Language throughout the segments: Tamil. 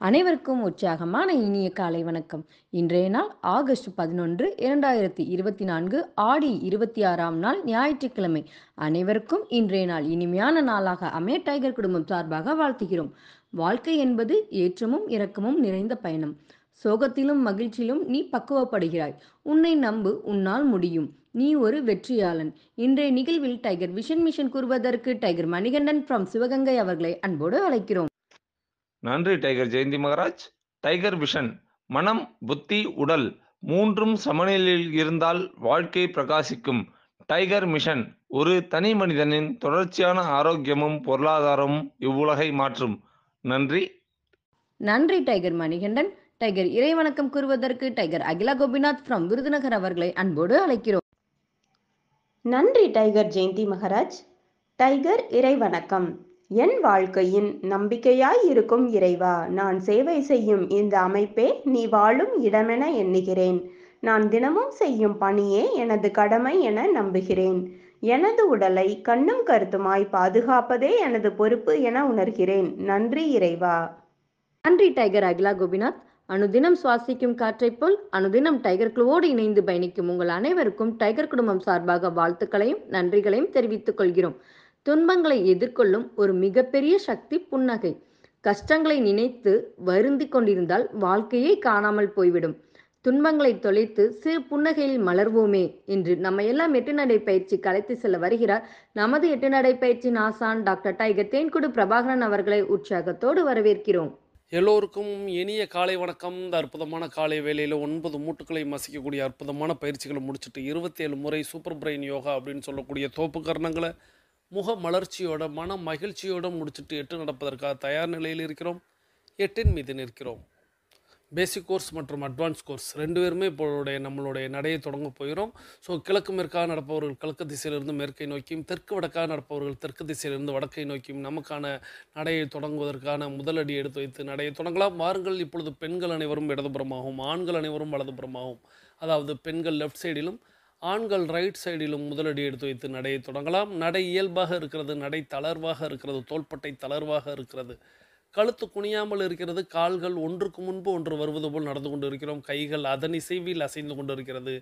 அனைவருக்கும் உற்சாகமான இனிய காலை வணக்கம். இன்றைய நாள் ஆகஸ்ட் 11, 2024 ஆடி 26ஆம் நாள் ஞாயிற்றுக்கிழமை. அனைவருக்கும் இன்றைய நாள் இனிமையான நாளாக அமைய டைகர் குடும்பம் சார்பாக வாழ்த்துகிறோம். வாழ்க்கை என்பது ஏற்றமும் இரக்கமும் நிறைந்த பயணம். சோகத்திலும் மகிழ்ச்சியிலும் நீ பக்குவப்படுகிறாய். உன்னை நம்பு, உன்னால் முடியும். நீ ஒரு வெற்றியாளன். இன்றைய நிகழ்வில் டைகர் விஷன் மிஷன் கூறுவதற்கு டைகர் மணிகண்டன் ஃப்ரம் சிவகங்கை அவர்களை அன்போடு அழைக்கிறோம். நன்றி tiger Jayanthi Maharaj. Tiger vision மனம், புத்தி, உடல் மூன்றும் சமநிலையில் இருந்தால் வாழ்க்கை பிரகாசிக்கும். டைகர் மிஷன் ஒரு தனி மனிதனின் தொடர்ச்சியான ஆரோக்கியமும் பொருளாதாரமும் இவ்வுலகை மாற்றும். நன்றி. நன்றி டைகர் மணிகண்டன். டைகர் இறைவணக்கம் கூறுவதற்கு டைகர் அகிலா கோபிநாத் ஃப்ரம் விருதுநகர் அவர்களை அன்போடு அழைக்கிறோம். நன்றி டைகர் ஜெயந்தி மகராஜ். டைகர் இறைவணக்கம். என் வாழ்க்கையின் நம்பிக்கையாய் இருக்கும் இறைவா, நான் சேவை செய்யும் இந்த அமைப்பே நீ வாழும் இடமென எண்ணுகிறேன். நான் தினமும் செய்யும் பணியே எனது கடமை என நம்புகிறேன். எனது உடலை கண்ணும் கருத்துமாய் பாதுகாப்பதே எனது பொறுப்பு என உணர்கிறேன். நன்றி இறைவா. நன்றி டைகர் அகிலா கோபிநாத். அனுதினம் சுவாசிக்கும் காற்றைப் போல் அனுதினம் டைகர் குழுவோடு இணைந்து பயணிக்கும் உங்கள் அனைவருக்கும் டைகர் குடும்பம் சார்பாக வாழ்த்துக்களையும் நன்றிகளையும் தெரிவித்துக் கொள்கிறோம். துன்பங்களை எதிர்கொள்ளும் ஒரு மிகப்பெரிய சக்தி புன்னகை. கஷ்டங்களை நினைத்து வருந்தி கொண்டிருந்தால் வாழ்க்கையே காணாமல் போய்விடும். துன்பங்களை தொலைத்து சிறு புன்னகையில் மலர்வோமே என்று நம்ம எல்லாம் எட்டு நடை பயிற்சிக்கு அழைத்து செல்ல வருகிறார் நமது எட்டு நடை பயிற்சியின் ஆசான் டாக்டர் டைகர் தேன்குடு பிரபாகரன் அவர்களை உற்சாகத்தோடு வரவேற்கிறோம். எல்லோருக்கும் இனிய காலை வணக்கம். இந்த அற்புதமான காலை வேளையில் 9 மூட்டுக்களை மசிக்கக்கூடிய அற்புதமான பயிற்சிகளை முடிச்சுட்டு 27 முறை சூப்பர் பிரெயின் யோகா அப்படின்னு சொல்லக்கூடிய தோப்பு கரணங்களை முக மலர்ச்சியோட மன மகிழ்ச்சியோடு முடிச்சுட்டு 8 நடப்பதற்காக தயார் நிலையில் இருக்கிறோம். 8 மீது நிற்கிறோம். பேசிக் கோர்ஸ் மற்றும் அட்வான்ஸ் கோர்ஸ் ரெண்டு பேருமே இப்போடைய நம்மளுடைய நடையை தொடங்க போகிறோம். ஸோ கிழக்கு மேற்காக நடப்பவர்கள் கிழக்கு திசையிலிருந்து மேற்கை நோக்கியும், தெற்கு வடக்காக நடப்பவர்கள் தெற்கு திசையிலிருந்து வடக்கை நோக்கியும் நமக்கான நடையை தொடங்குவதற்கான முதலடி எடுத்து வைத்து நடையை தொடங்கலாம். வாருங்கள். இப்பொழுது பெண்கள் அனைவரும் இடதுபுறமாகவும் ஆண்கள் அனைவரும் வலதுபுறமாகவும், அதாவது பெண்கள் லெஃப்ட் சைடிலும் ஆண்கள் ரைட் சைடிலும் முதலடி எடுத்து வைத்து நடையை தொடங்கலாம். நடை இயல்பாக இருக்கிறது, நடை தளர்வாக இருக்கிறது, தோள்பட்டை தளர்வாக இருக்கிறது, கழுத்து குனியாமல் இருக்கிறது, கால்கள் ஒன்றுக்கு முன்பு ஒன்று வருவது போல் நடந்து கொண்டு இருக்கிறோம், கைகள் அதன் இசைவில் அசைந்து கொண்டு இருக்கிறது,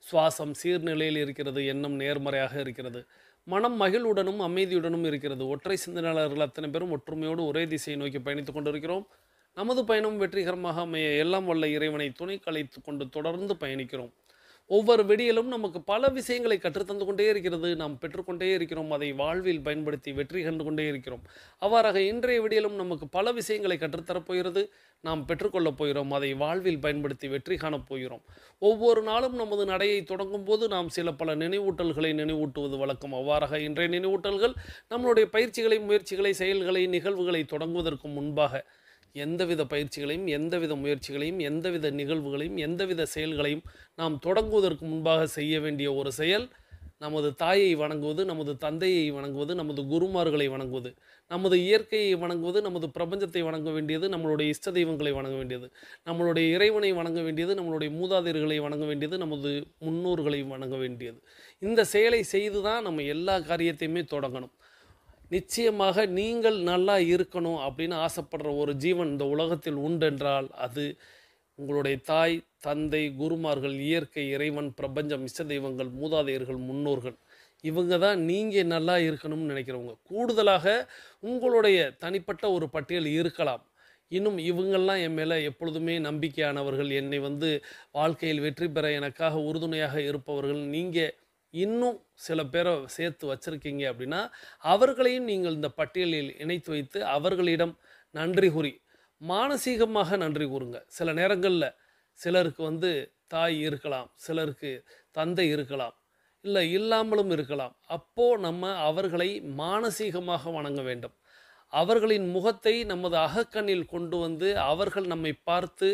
சுவாசம் சீர்நிலையில் இருக்கிறது, எண்ணம் நேர்மறையாக இருக்கிறது, மனம் மகிழ்வுடனும் அமைதியுடனும் இருக்கிறது. ஒற்றை சிந்தனையாளர்கள் அத்தனை பேரும் ஒற்றுமையோடு ஒரே திசையை நோக்கி பயணித்துக் கொண்டிருக்கிறோம். நமது பயணம் வெற்றிகரமாக அமைய எல்லாம் வல்ல இறைவனை துணை கலைத்து கொண்டு தொடர்ந்து பயணிக்கிறோம். ஒவ்வொரு விடியலும் நமக்கு பல விஷயங்களை கற்றுத்தந்து கொண்டே இருக்கிறது. நாம் பெற்றுக்கொண்டே இருக்கிறோம். அதை வாழ்வில் பயன்படுத்தி வெற்றி கண்டு கொண்டே இருக்கிறோம். அவ்வாறாக இன்றைய விடியலும் நமக்கு பல விஷயங்களை கற்றுத்தரப்போகிறது. நாம் பெற்றுக்கொள்ளப் போகிறோம். அதை வாழ்வில் பயன்படுத்தி வெற்றி காணப் போகிறோம். ஒவ்வொரு நாளும் நமது நடையை தொடங்கும் போது நாம் சில பல நினைவூட்டல்களை நினைவூட்டுவது வழக்கம். அவ்வாறாக இன்றைய நினைவூட்டல்கள் நம்மளுடைய பயிற்சிகளை, முயற்சிகளை, செயல்களை, நிகழ்வுகளை தொடங்குவதற்கு முன்பாக எந்தவித பயிற்சிகளையும், எந்தவித முயற்சிகளையும், எந்தவித நிகழ்வுகளையும், எந்தவித செயல்களையும் நாம் தொடங்குவதற்கு முன்பாக செய்ய வேண்டிய ஒரு செயல் நமது தாயை வணங்குவது, நமது தந்தையை வணங்குவது, நமது குருமார்களை வணங்குவது, நமது இயற்கையை வணங்குவது, நமது பிரபஞ்சத்தை வணங்க வேண்டியது, நம்மளுடைய இஷ்ட தெய்வங்களை வணங்க வேண்டியது, நம்மளுடைய இறைவனை வணங்க வேண்டியது, நம்மளுடைய மூதாதையர்களை வணங்க வேண்டியது, நமது முன்னோர்களை வணங்க வேண்டியது. இந்த செயலை செய்து தான் நம்ம எல்லா காரியத்தையுமே தொடங்கணும். நிச்சயமாக நீங்கள் நல்லா இருக்கணும் அப்படின்னு ஆசைப்படுற ஒரு ஜீவன் இந்த உலகத்தில் உண்டென்றால் அது உங்களுடைய தாய், தந்தை, குருமார்கள், இயற்கை, இறைவன், பிரபஞ்சம், இஷ்ட தெய்வங்கள், மூதாதையர்கள், முன்னோர்கள். இவங்க தான் நீங்கள் நல்லா இருக்கணும்னு நினைக்கிறவங்க. கூடுதலாக உங்களுடைய தனிப்பட்ட ஒரு பட்டியல் இருக்கலாம். இன்னும் இவங்கெல்லாம் என் மேலே எப்பொழுதுமே நம்பிக்கையானவர்கள், என்னை வாழ்க்கையில் வெற்றி பெற எனக்காக உறுதுணையாக இருப்பவர்கள், நீங்கள் இன்னும் சில பேரை சேர்த்து வச்சுருக்கீங்க அப்படின்னா அவர்களையும் நீங்கள் இந்த பட்டியலில் இணைத்து வைத்து அவர்களிடம் நன்றி கூறி மானசீகமாக நன்றி கூறுங்க. சில நேரங்களில் சிலருக்கு தாய் இருக்கலாம், சிலருக்கு தந்தை இருக்கலாம், இல்லை இல்லாமலும் இருக்கலாம். அப்போது நம்ம அவர்களை மானசீகமாக வணங்க வேண்டும். அவர்களின் முகத்தை நமது அகக்கண்ணில் கொண்டு அவர்கள் நம்மை பார்த்து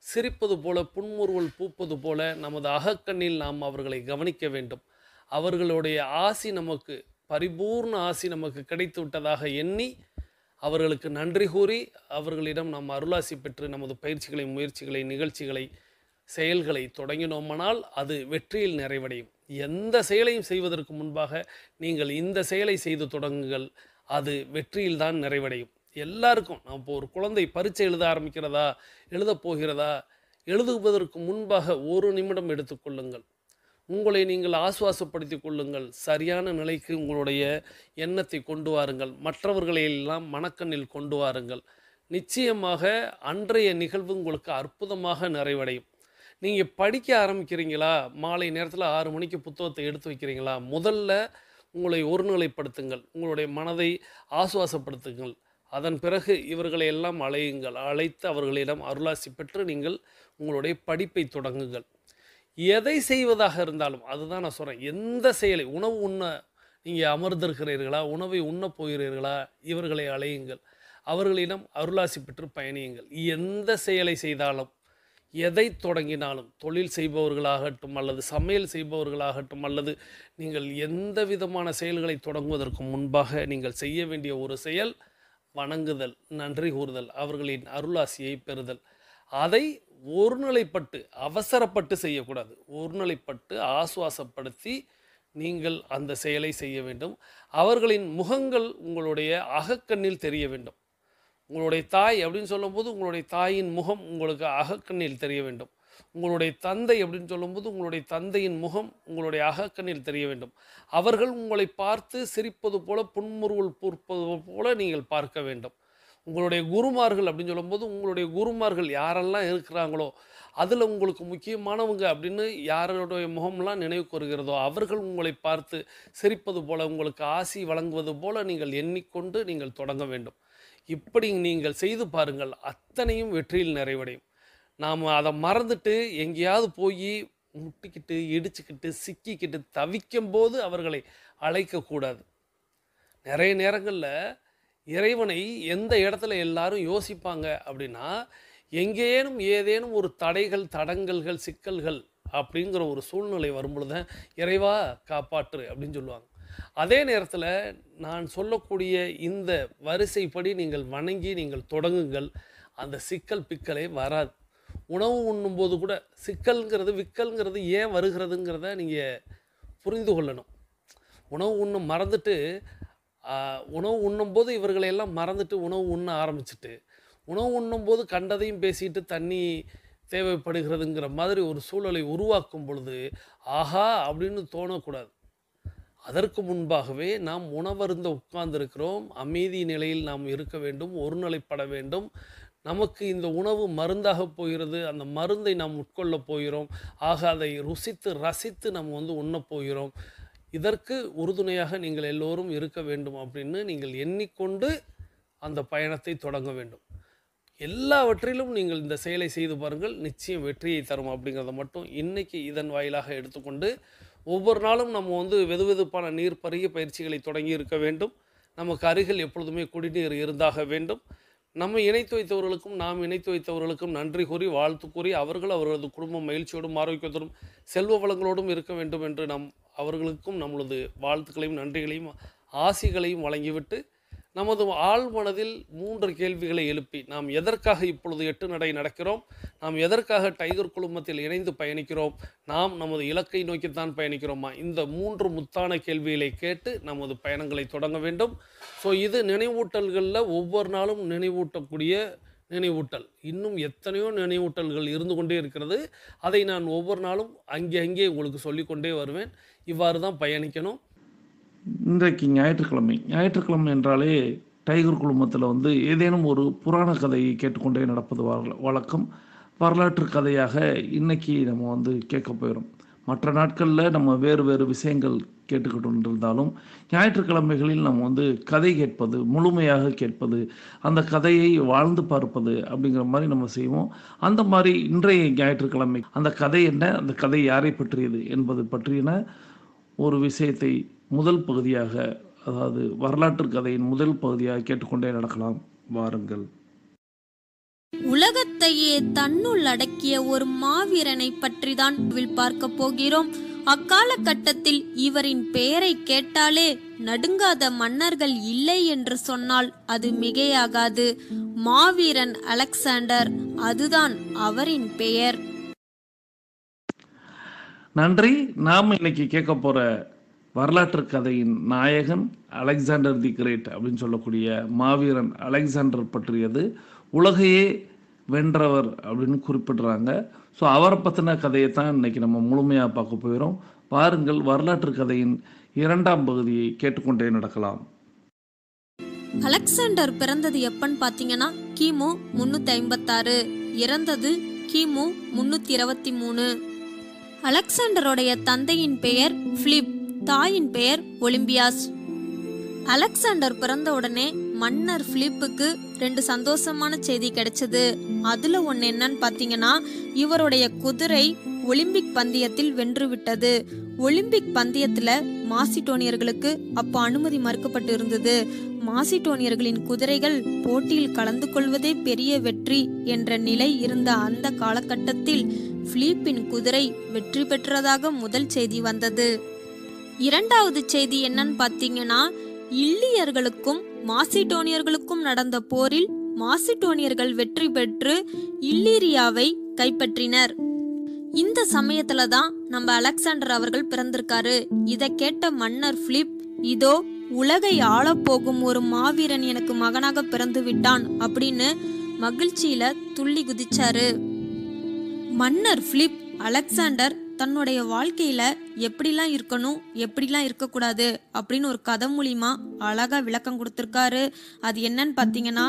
சிரிப்பது போல, புன்முறுவல் பூப்பது போல நமது அகக்கண்ணில் நாம் அவர்களை கவனிக்க வேண்டும். அவர்களுடைய ஆசி, நமக்கு பரிபூர்ண ஆசி நமக்கு கிடைத்து விட்டதாக எண்ணி அவர்களுக்கு நன்றி கூறி அவர்களிடம் நாம் அருளாசி பெற்று நமது பயிற்சிகளை, முயற்சிகளை, நிகழ்ச்சிகளை, செயல்களை தொடங்கினோமானால் அது வெற்றியில் நிறைவடையும். எந்த செயலையும் செய்வதற்கு முன்பாக நீங்கள் இந்த செயலை செய்து தொடங்குங்கள். அது வெற்றியில்தான் நிறைவடையும். எல்லாருக்கும் நான் இப்போ ஒரு குழந்தை பரீட்சை எழுத ஆரம்பிக்கிறதா, எழுதப் போகிறதா, எழுதுவதற்கு முன்பாக 1 நிமிடம் எடுத்துக்கொள்ளுங்கள். உங்களை நீங்கள் ஆசுவாசப்படுத்திக் கொள்ளுங்கள். சரியான நிலைக்கு உங்களுடைய எண்ணத்தை கொண்டு வாருங்கள். மற்றவர்களை எல்லாம் மனக்கண்ணில் கொண்டு வாருங்கள். நிச்சயமாக அன்றைய நிகழ்வு உங்களுக்கு அற்புதமாக நிறைவடையும். நீங்க படிக்க ஆரம்பிக்கிறீங்களா? மாலை நேரத்தில 6 மணிக்கு புத்தகத்தை எடுத்து வைக்கிறீங்களா? முதல்ல உங்களை ஒருநிலைப்படுத்துங்கள். உங்களுடைய மனதை ஆசுவாசப்படுத்துங்கள். அதன் பிறகு இவர்களை எல்லாம் அழையுங்கள். அழைத்து அவர்களிடம் அருளாசி பெற்று நீங்கள் உங்களுடைய படிப்பை தொடங்குங்கள். எதை செய்வதாக இருந்தாலும் அதுதான் நான் சொல்றேன். எந்த செயலை உணவு உண்ண நீங்க அமர்ந்திருக்கிறீர்களா? உணவை உண்ணப் போகிறீர்களா? இவர்களை அழையுங்கள். அவர்களிடம் அருளாசி பெற்று பயணியுங்கள். எந்த செயலை செய்தாலும், எதை தொடங்கினாலும், தொழில் செய்பவர்களாகட்டும் அல்லது சமையல் செய்பவர்களாகட்டும் அல்லது நீங்கள் எந்த விதமான செயல்களை தொடங்குவதற்கு முன்பாக நீங்கள் செய்ய வேண்டிய ஒரு செயல் வணங்குதல், நன்றி கூறுதல், அவர்களின் அருளாசியை பெறுதல். அதை ஒருநிலைப்பட்டு அவசரப்பட்டு செய்யக்கூடாது. ஒருநிலைப்பட்டு ஆசுவாசப்படுத்தி நீங்கள் அந்த செயலை செய்ய வேண்டும். அவர்களின் முகங்கள் உங்களுடைய அகக்கண்ணில் தெரிய வேண்டும். உங்களுடைய தாய் அப்படின்னு சொல்லும்போது உங்களுடைய தாயின் முகம் உங்களுக்கு அகக்கண்ணில் தெரிய வேண்டும். உங்களுடைய தந்தை அப்படின்னு சொல்லும்போது உங்களுடைய தந்தையின் முகம் உங்களுடைய அகக்கண்ணில் தெரிய வேண்டும். அவர்கள் உங்களை பார்த்து சிரிப்பது போல புன்முறுவல் பூர்ப்பது போல நீங்கள் பார்க்க வேண்டும். உங்களுடைய குருமார்கள் அப்படின்னு சொல்லும்போது உங்களுடைய குருமார்கள் யாரெல்லாம் இருக்கிறாங்களோ அதில் உங்களுக்கு முக்கியமானவங்க அப்படின்னு யாருடைய முகம்லாம் நினைவுக்கு வருகிறதோ அவர்கள் உங்களை பார்த்து சிரிப்பது போல உங்களுக்கு ஆசி வழங்குவது போல நீங்கள் எண்ணிக்கொண்டு நீங்கள் தொடங்க வேண்டும். இப்படி நீங்கள் செய்து பாருங்கள், அத்தனையும் வெற்றியில் நிறைவடையும். நாம் அதை மறந்துட்டு எங்கேயாவது போய் முட்டிக்கிட்டு இடிச்சுக்கிட்டு சிக்கிக்கிட்டு தவிக்கும் போது அவர்களை அழைக்கக்கூடாது. நிறைய நேரங்களில் இறைவனை எந்த இடத்துல எல்லாரும் யோசிப்பாங்க அப்படின்னா, எங்கேனும் ஏதேனும் ஒரு தடைகள் தடங்கல்கள் சிக்கல்கள் அப்படிங்கிற ஒரு சூழ்நிலை வரும்பொழுது தான் இறைவா காப்பாற்று அப்படின்னு சொல்லுவாங்க. அதே நேரத்தில் நான் சொல்லக்கூடிய இந்த வரிசைப்படி நீங்கள் வணங்கி நீங்கள் தொடங்குங்கள், அந்த சிக்கல் பிக்கலே வராது. உணவு உண்ணும்போது கூட சிக்கல்ங்கிறது விக்கல்ங்கிறது ஏன் வருகிறதுங்கிறத நீங்கள் புரிந்து கொள்ளணும். உணவு உண்ணும் மறந்துட்டு உணவு உண்ணும்போது இவர்களையெல்லாம் மறந்துட்டு உணவு உண்ண ஆரம்பிச்சுட்டு உணவு உண்ணும்போது கண்டதையும் பேசிட்டு தண்ணி தேவைப்படுகிறதுங்கிற மாதிரி ஒரு சூழலை உருவாக்கும் பொழுது ஆஹா அப்படின்னு தோணக்கூடாது. அதற்கு முன்பாகவே நாம் உணவருந்த உட்கார்ந்திருக்கிறோம். அமைதி நிலையில் நாம் இருக்க வேண்டும், ஒருநிலைப்பட வேண்டும். நமக்கு இந்த உணவு மருந்தாக போகிறது, அந்த மருந்தை நாம் உட்கொள்ளப் போகிறோம். ஆக அதை ருசித்து ரசித்து நம்ம உண்ணப் போகிறோம். இதற்கு உறுதுணையாக நீங்கள் எல்லோரும் இருக்க வேண்டும் அப்படின்னு நீங்கள் எண்ணிக்கொண்டு அந்த பயணத்தை தொடங்க வேண்டும். எல்லாவற்றிலும் நீங்கள் இந்த செயலை செய்து பாருங்கள், நிச்சயம் வெற்றியை தரும் அப்படிங்கிறத மட்டும் இன்னைக்கு இதன் வாயிலாக எடுத்துக்கொண்டு ஒவ்வொரு நாளும் நம்ம வெதுவெதுப்பான நீர் பருகிய பயிற்சிகளை தொடங்கி இருக்க வேண்டும். நமக்கு அருகில் எப்பொழுதுமே குடிநீர் இருந்தாக வேண்டும். நம்ம இணைத்து வைத்தவர்களுக்கும் நாம் இணைத்து வைத்தவர்களுக்கும் நன்றி கூறி வாழ்த்து கூறி அவர்கள் அவர்களது குடும்பம் மகிழ்ச்சியோடும் ஆரோக்கியத்தோடும் செல்வ வளங்களோடும் இருக்க வேண்டும் என்று அவர்களுக்கும் நம்மளது வாழ்த்துக்களையும் நன்றிகளையும் ஆசிகளையும் வழங்கிவிட்டு நமது ஆழ்மனதில் 3 கேள்விகளை எழுப்பி நாம் எதற்காக இப்பொழுது 8 நடை நடக்கிறோம், நாம் எதற்காக டைகர் குழுமத்தில் இணைந்து பயணிக்கிறோம், நாம் நமது இலக்கை நோக்கித்தான் பயணிக்கிறோமா, இந்த 3 முத்தான கேள்விகளை கேட்டு நமது பயணங்களை தொடங்க வேண்டும். ஸோ இது நினைவூட்டல்களில் ஒவ்வொரு நாளும் நினைவூட்டக்கூடிய நினைவூட்டல். இன்னும் எத்தனையோ நினைவூட்டல்கள் இருந்து கொண்டே இருக்கிறது. அதை நான் ஒவ்வொரு நாளும் அங்கே உங்களுக்கு சொல்லிக்கொண்டே வருவேன். இவ்வாறு தான் பயணிக்கணும். இன்றைக்கு ஞாயிற்றுக்கிழமை என்றாலே டைகர் குழுமத்தில் ஏதேனும் ஒரு புராண கதையை கேட்டுக்கொண்டே நடப்பது வழக்கம். வரலாற்று கதையாக இன்னைக்கு நம்ம கேட்க போயிடும். மற்ற நாட்களில் நம்ம வேறு வேறு விஷயங்கள் கேட்டுக்கிட்டு இருந்தாலும் ஞாயிற்றுக்கிழமைகளில் நம்ம கதை கேட்பது, முழுமையாக கேட்பது, அந்த கதையை வாழ்ந்து பார்ப்பது அப்படிங்கிற மாதிரி நம்ம செய்வோம். அந்த மாதிரி இன்றைய ஞாயிற்றுக்கிழமை அந்த கதை என்ன, அந்த கதை யாரை பற்றியது என்பது பற்றின ஒரு விஷயத்தை முதல் பகுதியாக, அதாவது வரலாற்று கதையின் முதல் பகுதியாக கேட்டுக்கொண்டே நடக்கலாம். வாருங்கள். உலகத்தையே தன்னுள் அடக்கிய ஒரு மாவீரனை பற்றி தான் பார்க்க போகிறோம். அக்காலகட்டத்தில் இவரின் பெயரை கேட்டாலே நடுங்காத மன்னர்கள் இல்லை என்று சொன்னால் அது மிகையாகாது. மாவீரன் அலெக்சாண்டர், அதுதான் அவரின் பெயர். நன்றி. நாம் இன்னைக்கு கேட்க போற வரலாற்று கதையின் நாயகன் அலெக்சாண்டர் தி கிரேட் அப்படின்னு சொல்லக்கூடிய மாவீரன் அலெக்சாண்டர் பற்றியது. உலகையே வென்றவர் அப்படின்னு குறிப்பிடுறாங்க. ஸோ அவரை பற்றின கதையை தான் இன்னைக்கு நம்ம முழுமையாக பார்க்க போகிறோம். பாருங்கள், வரலாற்று கதையின் 2ஆம் பகுதியை கேட்டுக்கொண்டே நடக்கலாம். அலெக்சாண்டர் பிறந்தது எப்பன்னு பாத்தீங்கன்னா கிமு 356, இறந்தது கிமு 323. அலெக்சாண்டருடைய தந்தையின் பெயர் பிலிப், தாயின் பெயர் ஒலிம்பியாஸ். அலெக்சாண்டர் பிறந்த உடனே மன்னர் பிலிப்புக்கு 2 சந்தோஷமான செய்தி கிடைச்சது. அதுல ஒண்ணு என்னன்னு பாத்தீங்கன்னா, இவருடைய குதிரை ஒலிம்பிக் பந்தயத்தில் வென்று விட்டது. ஒலிம்பிக் பந்தயத்துல மாசிடோனியர்களுக்கு அப்ப அனுமதி மறுக்கப்பட்டு இருந்தது. மாசிடோனியர்களின் குதிரைகள் போட்டியில் கலந்து கொள்வதே பெரிய வெற்றி என்ற நிலை இருந்த அந்த காலகட்டத்தில் பிலிப்பின் குதிரை வெற்றி பெற்றதாக முதல் செய்தி வந்தது. 2வது செய்தி என்னன்னு பாத்தீங்கன்னா, இல்லியர்களுக்கும் மாசிடோனியர்களுக்கும் நடந்த போரில் மாசிடோனியர்கள் வெற்றி பெற்று இல்லீரியாவை கைப்பற்றினர். இந்த சமயத்துல தான் நம்ம அலெக்சாண்டர் அவர்கள் பிறந்திருக்காரு. இதை கேட்ட மன்னர் பிலிப், இதோ உலகை ஆளப்போகும் ஒரு மாவீரன் எனக்கு மகனாக பிறந்து விட்டான் அப்படின்னு மகிழ்ச்சியில துள்ளி குதிச்சாரு. மன்னர் பிலிப் அலெக்சாண்டர் தன்னுடைய வாழ்க்கையில எப்படிலாம் இருக்கணும், எப்படிலாம் இருக்கக்கூடாது அப்படின்னு ஒரு கதை மூலியமா அழகா விளக்கம் கொடுத்திருக்காரு. அது என்னன்னு பாத்தீங்கன்னா,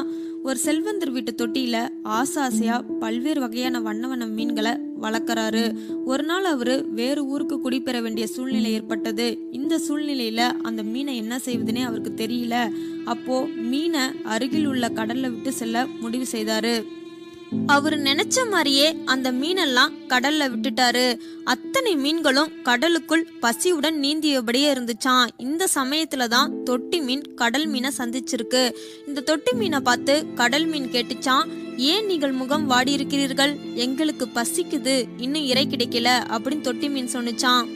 ஒரு செல்வந்தர் வீட்டு தொட்டியில ஆசையா பல்வேறு வகையான வண்ண வண்ண மீன்களை வளர்க்குறாரு. ஒரு நாள் அவரு வேறு ஊருக்கு குடிபெற வேண்டிய சூழ்நிலை ஏற்பட்டது. இந்த சூழ்நிலையில அந்த மீனை என்ன செய்வதுன்னே அவருக்கு தெரியல. அப்போ மீனை அருகில் உள்ள கடல்ல விட்டு செல்ல முடிவு செய்தாரு. அவரு நினைச்ச மாதிரியே அந்த மீனெல்லாம் கடல்ல விட்டுட்டாரு. அத்தனை மீன்களும் கடலுக்குள் பசியுடன் நீந்தியபடியே இருந்துச்சான். இந்த சமயத்துலதான் தொட்டி மீன் கடல் மீனை சந்திச்சிருக்கு. இந்த தொட்டி மீனை பார்த்து கடல் மீன் கேட்டுச்சான், ஏன் நீங்கள் முகம் வாடி இருக்கிறீர்கள்? எங்களுக்கு பசிக்குது, இன்னும் இறை கிடைக்கல அப்படின்னு தொட்டி மீன் சொன்னுச்சான்.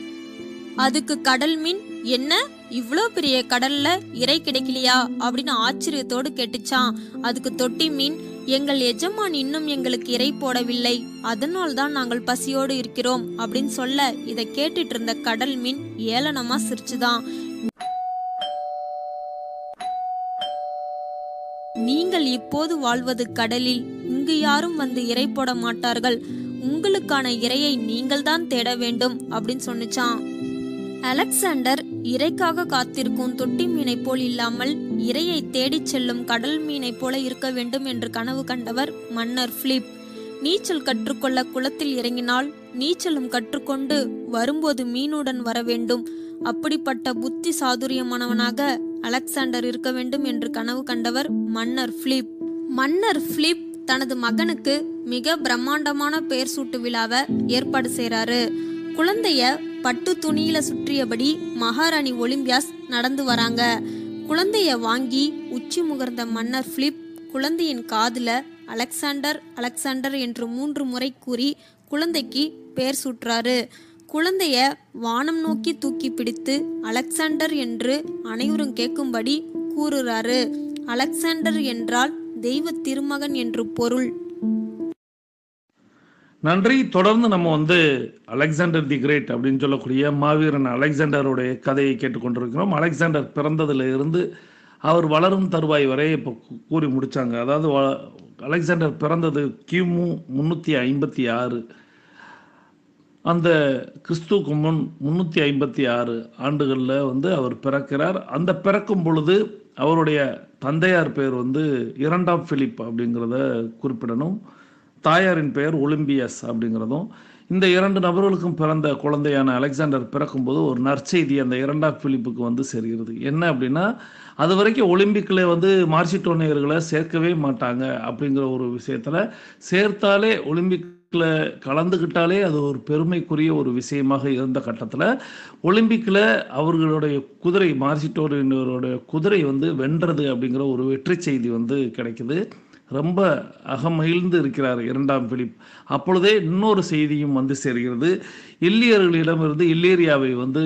அதுக்கு கடல் மீன், என்ன இவ்வளோ பெரிய கடல்ல இறை கிடைக்கலையா அப்படின்னு ஆச்சரியத்தோடு கேட்டுச்சான். அதுக்கு தொட்டி மீன், எங்கள் எஜமான் இன்னும் எங்களுக்கு இறை போடவில்லை, அதனால் தான் நாங்கள் பசியோடு இருக்கிறோம் அப்படின்னு சொல்ல, இதை கேட்டுட்டு இருந்த கடல் மீன் ஏளனமா சிரிச்சுதான், நீங்கள் இப்போது வாழ்வது கடலில், இங்கு யாரும் வந்து இறை போட மாட்டார்கள், உங்களுக்கான இறையை நீங்கள் தான் தேட வேண்டும் அப்படின்னு சொன்னுச்சான். அலெக்சாண்டர் இறைக்காக காத்திருக்கும் தொட்டி மீனை போல் இல்லாமல் இறையை தேடிச் செல்லும் கடல் மீனை போல இருக்க வேண்டும் என்று கனவு கண்டவர் மன்னர் பிலிப். நீச்சல் கற்றுக்கொள்ள குளத்தில் இறங்கினால் நீச்சலும் கற்றுக்கொண்டு வரும்போது மீனுடன் வர வேண்டும். அப்படிப்பட்ட புத்தி சாதுரியமானவனாக அலெக்சாண்டர் இருக்க வேண்டும் என்று கனவு கண்டவர் மன்னர் பிலிப். மன்னர் பிலிப் தனது மகனுக்கு மிக பிரம்மாண்டமான பெயர் சூட்டு விழாவை ஏற்பாடு செய்றாரு. குழந்தைய பட்டு துணியில சுற்றியபடி மகாராணி ஒலிம்பியாஸ் நடந்து வராங்க. குழந்தைய வாங்கி உச்சி முகர்ந்த மன்னர் பிலிப் குழந்தையின் காதுல அலெக்சாண்டர் அலெக்சாண்டர் என்று 3 முறை கூறி குழந்தைக்கு பெயர் சூட்டுறாரு. குழந்தைய வானம் நோக்கி தூக்கி பிடித்து அலெக்சாண்டர் என்று அனைவரும் கேட்கும்படி கூறுறாரு. அலெக்சாண்டர் என்றால் தெய்வ திருமகன் என்று பொருள். நன்றி. தொடர்ந்து நம்ம அலெக்சாண்டர் தி கிரேட் அப்படின்னு சொல்லக்கூடிய மாவீரன் அலெக்சாண்டருடைய கதையை கேட்டுக்கொண்டிருக்கிறோம். அலெக்சாண்டர் பிறந்ததுல இருந்து அவர் வளரும் தருவாய் வரை இப்போ கூறி முடிச்சாங்க. அதாவது அலெக்சாண்டர் பிறந்தது கிமு 356, அந்த கிறிஸ்துவுக்கு முன் 356 ஆண்டுகளில் அவர் பிறக்கிறார். அந்த பிறக்கும் பொழுது அவருடைய தந்தையார் பெயர் 2ஆம் பிலிப் அப்படிங்கிறத குறிப்பிடணும். தாயாரின் பெயர் ஒலிம்பியஸ் அப்படிங்கிறதும். இந்த 2 நபர்களுக்கும் பிறந்த குழந்தையான அலெக்சாண்டர் பிறக்கும்போது ஒரு நற்செய்தி அந்த 2ஆம் பிலிப்புக்கு சேர்கிறது. என்ன அப்படின்னா, அது வரைக்கும் ஒலிம்பிக்கில் மார்சிடோனியர்களை சேர்க்கவே மாட்டாங்க அப்படிங்கிற ஒரு விஷயத்தில், சேர்த்தாலே ஒலிம்பிக்கில் கலந்துக்கிட்டாலே அது ஒரு பெருமைக்குரிய ஒரு விஷயமாக இருந்த கட்டத்தில் ஒலிம்பிக்கில் அவர்களுடைய குதிரை, மார்சிடோனியருடைய குதிரை வென்றது அப்படிங்கிற ஒரு வெற்றி செய்தி கிடைக்குது. ரொம்ப அகமகிழ்ந்து இருக்கிறார் இரண்டாம் பிலிப். அப்பொழுதே இன்னொரு செய்தியும் வந்து சேர்கிறது. இல்லியர்களிடமிருந்து இல்லீரியாவை வந்து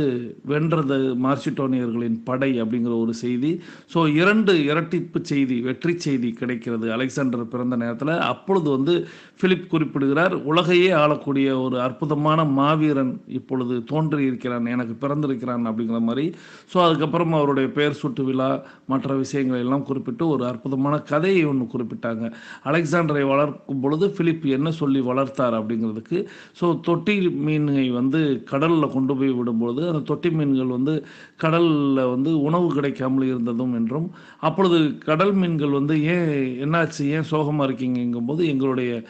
வென்றது மார்சிடோனியர்களின் படை அப்படிங்கிற ஒரு செய்தி. ஸோ 2 இரட்டிப்பு செய்தி, வெற்றி செய்தி கிடைக்கிறது அலெக்சாண்டர் பிறந்த நேரத்தில். அப்பொழுது வந்து பிலிப் குறிப்பிடுகிறார், உலகையே ஆளக்கூடிய ஒரு அற்புதமான மாவீரன் இப்பொழுது தோன்றி இருக்கிறான், எனக்கு பிறந்திருக்கிறான் அப்படிங்கிற மாதிரி. ஸோ அதுக்கப்புறம் அவருடைய பெயர் சூட்டு விழா மற்ற விஷயங்களை எல்லாம் குறிப்பிட்டு ஒரு அற்புதமான கதையை ஒன்று குறிப்பிட்டாங்க. அலெக்சாண்டரை வளர்க்கும் பொழுது பிலிப் என்ன சொல்லி வளர்த்தார் அப்படிங்கிறதுக்கு. ஸோ தொட்டி மீனை வந்து கடலில் கொண்டு போய் விடும்பொழுது அந்த தொட்டி மீன்கள் வந்து கடலில் வந்து உணவு கிடைக்காமல் இருந்ததும் என்றும், அப்பொழுது கடல் மீன்கள் வந்து ஏன் என்னாச்சு, ஏன் சோகமாக இருக்கீங்கும்போது எங்களுடைய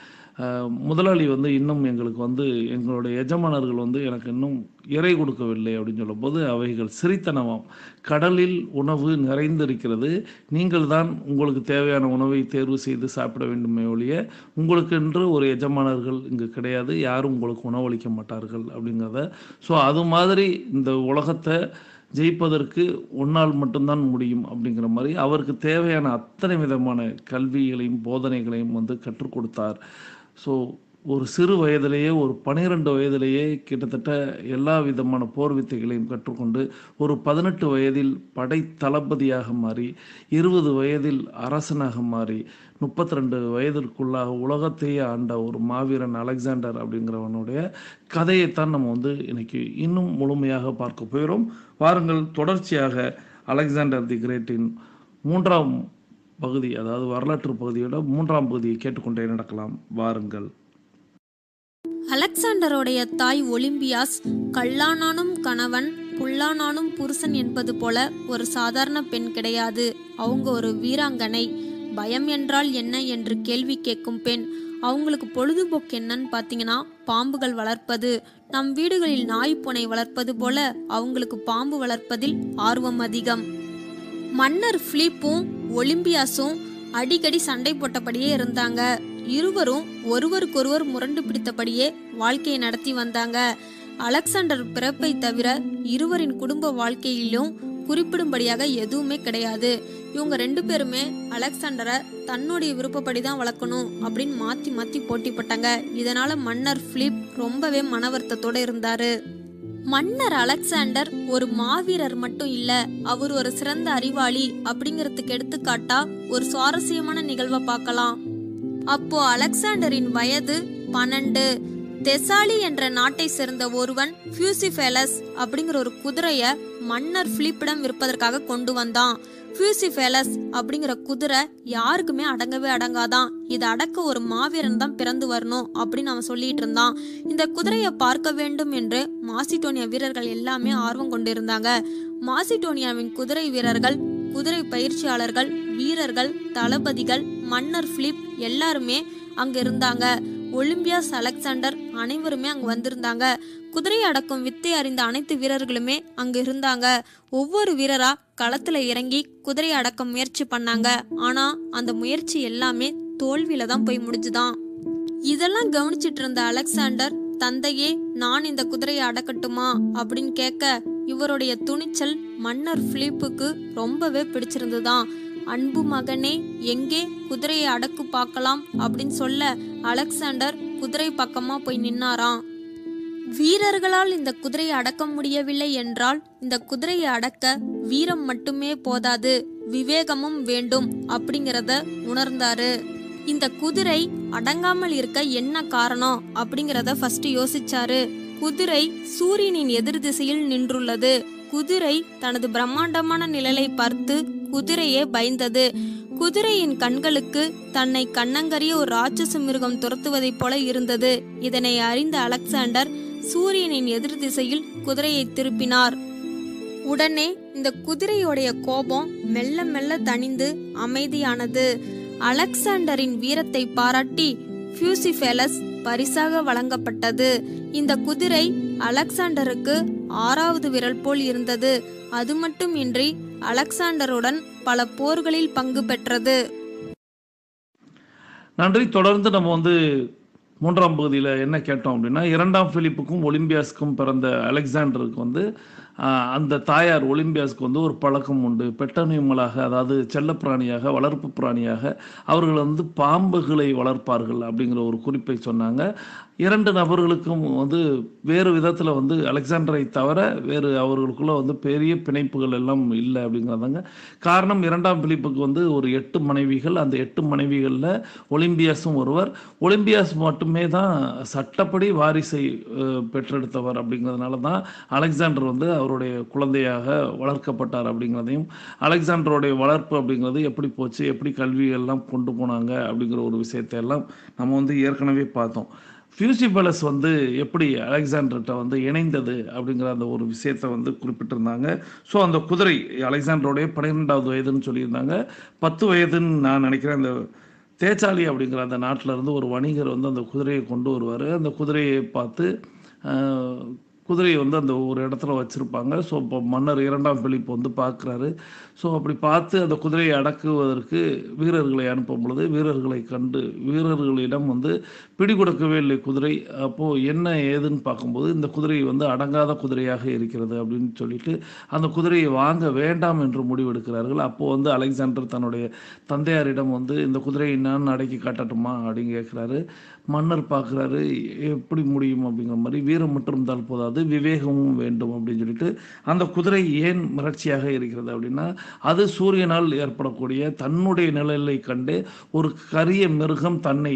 முதலாளி வந்து இன்னும் எங்களுக்கு வந்து எங்களுடைய எஜமானர்கள் வந்து எனக்கு இன்னும் இறை கொடுக்கவில்லை அப்படின்னு சொல்லும்போது அவைகள் சிரித்தனவாம். கடலில் உணவு நிறைந்திருக்கிறது, நீங்கள் தான் உங்களுக்கு தேவையான உணவை தேர்வு செய்து சாப்பிட வேண்டுமே ஒழிய உங்களுக்கு என்று ஒரு எஜமானர்கள் இங்கு கிடையாது, யாரும் உங்களுக்கு உணவளிக்க மாட்டார்கள் அப்படிங்கிறத. ஸோ அது மாதிரி இந்த உலகத்தை ஜெயிப்பதற்கு உன்னால் மட்டும்தான் முடியும் அப்படிங்கிற மாதிரி அவருக்கு தேவையான அத்தனை விதமான கல்விகளையும் போதனைகளையும் வந்து கற்றுக் கொடுத்தார். ஸோ ஒரு சிறு வயதிலேயே, ஒரு 12 வயதிலேயே கிட்டத்தட்ட எல்லா விதமான போர் வித்தைகளையும் கற்றுக்கொண்டு ஒரு 18 வயதில் படை தளபதியாக மாறி, 20 வயதில் அரசனாக மாறி, 32 வயதிற்குள்ளாக உலகத்தையே ஆண்ட ஒரு மாவீரன் அலெக்சாண்டர் அப்படிங்கிறவனுடைய கதையைத்தான் நம்ம வந்து இன்னைக்கு இன்னும் முழுமையாக பார்க்க போகிறோம். வாருங்கள், தொடர்ச்சியாக அலெக்சாண்டர் தி கிரேட்டின் 3ஆம் பகுதி, அதாவது வரலாற்று பகுதியோட 3ஆம் பகுதியை கேட்டுக்கொண்டே நடக்கலாம். வாருங்கள். அலெக்சாண்டருடைய தாய் ஒலிம்பியாஸ் கல்லானானும் கணவன் புல்லானானும் புருஷன் என்பது போல ஒரு சாதாரண பெண் கிடையாது. அவங்க ஒரு வீராங்கனை. பயம் என்றால் என்ன என்று கேள்வி கேட்கும் பெண். அவங்களுக்கு பொழுதுபோக்கு என்னன்னு பார்த்தீங்கன்னா பாம்புகள் வளர்ப்பது. நம் வீடுகளில் நாய் பூனை வளர்ப்பது போல அவங்களுக்கு பாம்பு வளர்ப்பதில் ஆர்வம் அதிகம். மன்னர் பிலிப்பும் ஒலிம்பியாஸும் அடிக்கடி சண்டை போட்டபடியே இருந்தாங்க. இருவரும் ஒருவருக்கொருவர் முரண்டு பிடித்தபடியே வாழ்க்கையை நடத்தி வந்தாங்க. அலெக்சாண்டர் பிறப்பை தவிர இருவரின் குடும்ப வாழ்க்கையிலும் குறிப்பிடும்படியாக எதுவுமே கிடையாது. இவங்க 2 பேருமே அலெக்சாண்டரை தன்னுடைய விருப்பப்படி தான் வளர்க்கணும் அப்படின்னு மாற்றி மாற்றி போட்டி போட்டாங்க. இதனால மன்னர் பிலிப் ரொம்பவே மன வருத்தத்தோடு இருந்தாரு. மன்னர் அலெக்சாண்டர் ஒரு மாவீரர் மட்டும் இல்ல, அவர் ஒரு சிறந்த அறிவாளி அப்படிங்கிறதுக்கு எடுத்துக்காட்டா ஒரு சுவாரஸ்யமான நிகழ்வை பார்க்கலாம். அப்போ அலெக்சாண்டரின் வயது 12. தெசாலி என்ற நாட்டை சேர்ந்த ஒருவன் பியூசிஃபேலஸ் அப்படிங்கிற ஒரு குதிரைய மன்னர் பிலிப்பிடம் விற்பதற்காக கொண்டு வந்தான். பியூசிஃபேலஸ் அப்படிங்கிற குதிரை யாருக்குமே அடங்கவே அடங்காதான். இதை அடக்க ஒரு மாவீரன் தான் பிறந்து வரணும் அப்படின்னு அவன் சொல்லிட்டு இருந்தான். இந்த குதிரையை பார்க்க வேண்டும் என்று மாசிடோனியா வீரர்கள் எல்லாமே ஆர்வம் கொண்டிருந்தாங்க. மாசிடோனியாவின் குதிரை வீரர்கள், குதிரை பயிற்சியாளர்கள், வீரர்கள், தளபதிகள், மன்னர் பிலிப் எல்லாருமே அங்க இருந்தாங்க. ஒலிம்பியாஸ், அலெக்சாண்டர் அனைவருமே அங்க வந்திருந்தாங்க. குதிரை அடக்கும் வித்தை அறிந்த அனைத்து வீரர்களுமே அங்க இருந்தாங்க. ஒவ்வொரு வீரரா களத்துல இறங்கி குதிரை அடக்க முயற்சி பண்ணாங்க. ஆனா அந்த முயற்சி எல்லாமே தோல்வியில தான் போய் முடிஞ்சுதான். இதெல்லாம் கவனிச்சிட்டு இருந்த அலெக்சாண்டர், தந்தையே நான் இந்த குதிரையை அடக்கட்டுமா அப்படின்னு கேட்க, இவருடைய துணிச்சல் மன்னர் பிலிப்புக்கு ரொம்பவே பிடிச்சிருந்துதான். அன்பு மகனே, எங்கே குதிரையை அடக்கு பார்க்கலாம் அப்படின்னு சொல்ல அலெக்சாண்டர் குதிரை பக்கமா போய் நின்னாராம். வீரர்களால் இந்த குதிரையை அடக்க முடியவில்லை என்றால் இந்த குதிரையை அடக்க வீரம் மட்டுமே போதாது, விவேகமும் வேண்டும் அப்படிங்கிறத உணர்ந்தாரு. இந்த குதிரை அடங்காமல் இருக்க என்ன காரணம் அப்படிங்கிறத ஃபர்ஸ்ட் யோசிச்சாரு. குதிரை சூரியனின் எதிர் திசையில் நின்றுள்ளது. குதிரை தனது பிரம்மாண்டமான நிழலை பார்த்து குதிரையே பயந்தது. குதிரையின் கண்களுக்கு தன்னை கண்ணங்கரிய ஒரு ராட்சச மிருகம் துரத்துவதைப் போல இருந்தது. இதனை அறிந்த அலெக்சாண்டர் சூரியனின் எதிர் திசையில் குதிரையை திருப்பினார். உடனே இந்த குதிரையோடைய கோபம் மெல்ல மெல்ல தணிந்து அமைதியானது. அலெக்சாண்டரின் வீரத்தை பாராட்டி பியூசிஃபேலஸ் பரிசாக வழங்கப்பட்டது. இந்த குதிரை அலெக்சாண்டருக்கு 6வது விரல் போல் இருந்தது. அது மட்டுமின்றி அலெக்சாண்டருடன் பல போர்களில் பங்கு பெற்றது. நன்றி. தொடர்ந்து நம்ம வந்து 3ஆம் பகுதியில் என்ன கேட்டோம் அப்படின்னா, 2ஆம் பிலிப்புக்கும் ஒலிம்பியாஸ்க்கும் பிறந்த அலெக்சாண்டருக்கு வந்து அந்த தாயார் ஒலிம்பியாஸ்க்கு வந்து ஒரு பழக்கம் உண்டு. பெட்டனிமலாக, அதாவது செல்லப்பிராணியாக, வளர்ப்பு பிராணியாக அவர்கள் வந்து பாம்புகளை வளர்ப்பார்கள் அப்படிங்கிற ஒரு குறிப்பை சொன்னாங்க. 2 நபர்களுக்கும் வந்து வேறு விதத்தில் வந்து அலெக்சாண்டரை தவிர வேறு அவர்களுக்குள்ள வந்து பெரிய பிணைப்புகள் எல்லாம் இல்லை அப்படிங்கிறதாங்க காரணம். 2ஆம் பிலிப்புக்கு வந்து ஒரு 8 மனைவிகள். அந்த 8 மனைவிகளில் ஒலிம்பியாஸும் ஒருவர். ஒலிம்பியாஸ் மட்டுமே தான் சட்டப்படி வாரிசை பெற்றெடுத்தவர். அப்படிங்கிறதுனால தான் அலெக்சாண்டர் வந்து அவருடைய குழந்தையாக வளர்க்கப்பட்டார் அப்படிங்கிறதையும், அலெக்சாண்டருடைய வளர்ப்பு அப்படிங்கிறது எப்படி போச்சு, எப்படி கல்வியெல்லாம் கொண்டு போனாங்க அப்படிங்கிற ஒரு விஷயத்தை எல்லாம் நம்ம வந்து ஏற்கனவே பார்த்தோம். ஃபியூசிபலஸ் வந்து எப்படி அலெக்சாண்டர்கிட்ட வந்து இணைந்தது அப்படிங்கிற அந்த ஒரு விஷயத்தை வந்து குறிப்பிட்டிருந்தாங்க. ஸோ அந்த குதிரை அலெக்சாண்டருடைய 12வது வயதுன்னு சொல்லியிருந்தாங்க. 10 வயதுன்னு நான் நினைக்கிறேன். அந்த தேச்சாலி அப்படிங்கிற அந்த நாட்டில் இருந்து ஒரு வணிகர் வந்து அந்த குதிரையை கொண்டு வருவார். அந்த குதிரையை பார்த்து குதிரையை வந்து அந்த ஒரு இடத்துல வச்சுருப்பாங்க. ஸோ இப்போ மன்னர் 2ஆம் பிலிப் வந்து பார்க்குறாரு. ஸோ அப்படி பார்த்து அந்த குதிரையை அடக்குவதற்கு வீரர்களை அனுப்பும் பொழுது வீரர்களிடம் வந்து பிடிகொடுக்கவே இல்லை குதிரை. அப்போது என்ன ஏதுன்னு பார்க்கும்போது இந்த குதிரை வந்து அடங்காத குதிரையாக இருக்கிறது அப்படின்னு சொல்லிட்டு அந்த குதிரையை வாங்க வேண்டாம் என்று முடிவெடுக்கிறார்கள். அப்போது வந்து அலெக்சாண்டர் தன்னுடைய தந்தையாரிடம் வந்து இந்த குதிரையை நான் அடக்கி காட்டட்டுமா அப்படின்னு கேட்குறாரு. மன்னர் பார்க்குறாரு, எப்படி முடியும் அப்படிங்கிற மாதிரி. வீரம் மட்டும் இருந்தால் போதாது, விவேகமும் வேண்டும் அப்படின்னு சொல்லிட்டு அந்த குதிரை ஏன் மிரட்சியாக இருக்கிறது அப்படின்னா, அது சூரியனால் ஏற்படக்கூடிய தன்னுடைய நிழலை கண்டு ஒரு கரிய மிருகம் தன்னை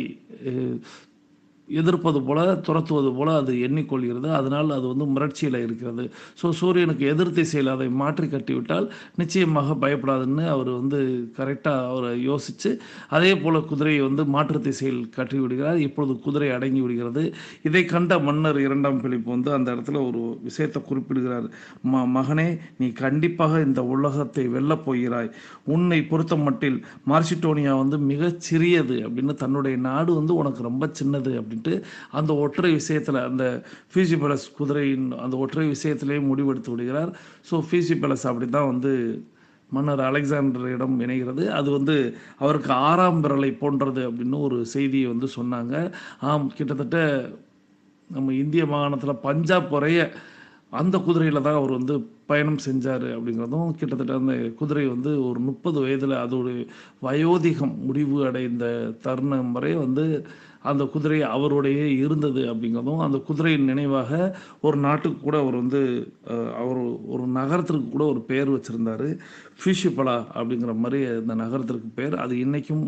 எதிர்ப்பது போல, துரத்துவது போல அது எண்ணிக்கொள்கிறது. அதனால் அது வந்து முரட்சியில் இருக்கிறது. ஸோ சூரியனுக்கு எதிர் திசையில் அதை மாற்றி கட்டிவிட்டால் நிச்சயமாக பயப்படாதுன்னு அவர் வந்து கரெக்டாக அவரை யோசித்து அதே போல் குதிரையை வந்து மாற்று திசையில் கட்டி விடுகிறார். இப்பொழுது குதிரை அடங்கி விடுகிறது. இதை கண்ட மன்னர் 2ஆம் பிலிப் வந்து அந்த இடத்துல ஒரு விஷயத்தை குறிப்பிடுகிறார். மகனே, நீ கண்டிப்பாக இந்த உலகத்தை வெல்லப் போகிறாய். உன்னை பொறுத்த மட்டில் மார்சிட்டோனியா வந்து மிகச் சிறியது அப்படின்னு, தன்னுடைய நாடு வந்து உனக்கு ரொம்ப சின்னது அப்படின்ட்டு அந்த ஒற்றை விஷயத்தில், அந்த ஃபியூசிபலஸ் குதிரையின் அந்த ஒற்றை விஷயத்திலேயே முடிவெடுத்து விடுகிறார். ஸோ ஃபியூசிபலஸ் அப்படி தான் வந்து மன்னர் அலெக்சாண்டரிடம் இணைகிறது. அது வந்து அவருக்கு 6ஆம் விரலை போன்றது அப்படின்னு ஒரு செய்தியை வந்து சொன்னாங்க. கிட்டத்தட்ட நம்ம இந்திய மாகாணத்தில் பஞ்சாப் வரைய அந்த குதிரையில் தான் அவர் வந்து பயணம் செஞ்சார் அப்படிங்கிறதும், கிட்டத்தட்ட அந்த குதிரை வந்து ஒரு 30 வயதில் அதோடைய வயோதிகம் முடிவு அடைந்த தருணம் வரை வந்து அந்த குதிரை அவருடைய இருந்தது அப்படிங்கிறதும், அந்த குதிரையின் நினைவாக ஒரு நாட்டுக்கு கூட அவர் வந்து அவர் ஒரு நகரத்திற்கு கூட ஒரு பெயர் வச்சுருந்தார். ஃபியூசிபலா அப்படிங்கிற மாதிரி அந்த நகரத்திற்கு பெயர். அது இன்றைக்கும்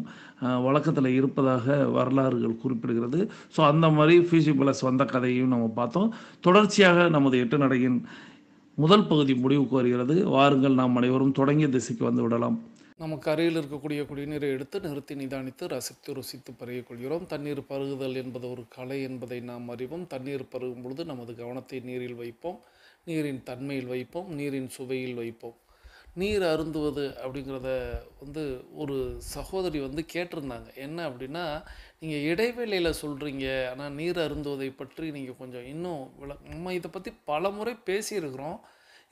வழக்கத்தில் இருப்பதாக வரலாறுகள் குறிப்பிடுகிறது. ஸோ அந்த மாதிரி ஃபியூசிபலஸ் வந்த கதையையும் நம்ம பார்த்தோம். தொடர்ச்சியாக நமது 8 நடையின் முதல் பகுதி முடிவுக்கு வருகிறது. வாருங்கள், நாம் அனைவரும் தொடங்கிய திசைக்கு வந்து விடலாம். நமக்கு அருகில் இருக்கக்கூடிய குடிநீரை எடுத்து நிறுத்தி நிதானித்து ரசித்து ருசித்து பருகிக்கொள்கிறோம். தண்ணீர் பருகுதல் என்பது ஒரு கலை என்பதை நாம் அறிவோம். தண்ணீர் பருகும் பொழுது நமது கவனத்தை நீரில் வைப்போம், நீரின் தன்மையில் வைப்போம், நீரின் சுவையில் வைப்போம். நீர் அருந்துவது அப்படிங்கிறத வந்து ஒரு சகோதரி வந்து கேட்டிருந்தாங்க. என்ன அப்படின்னா, நீங்கள் இடைவேளையில் சொல்கிறீங்க, ஆனால் நீர் அருந்துவதை பற்றி நீங்கள் கொஞ்சம் இன்னும் நம்ம இதை பற்றி பல முறை பேசியிருக்கிறோம்.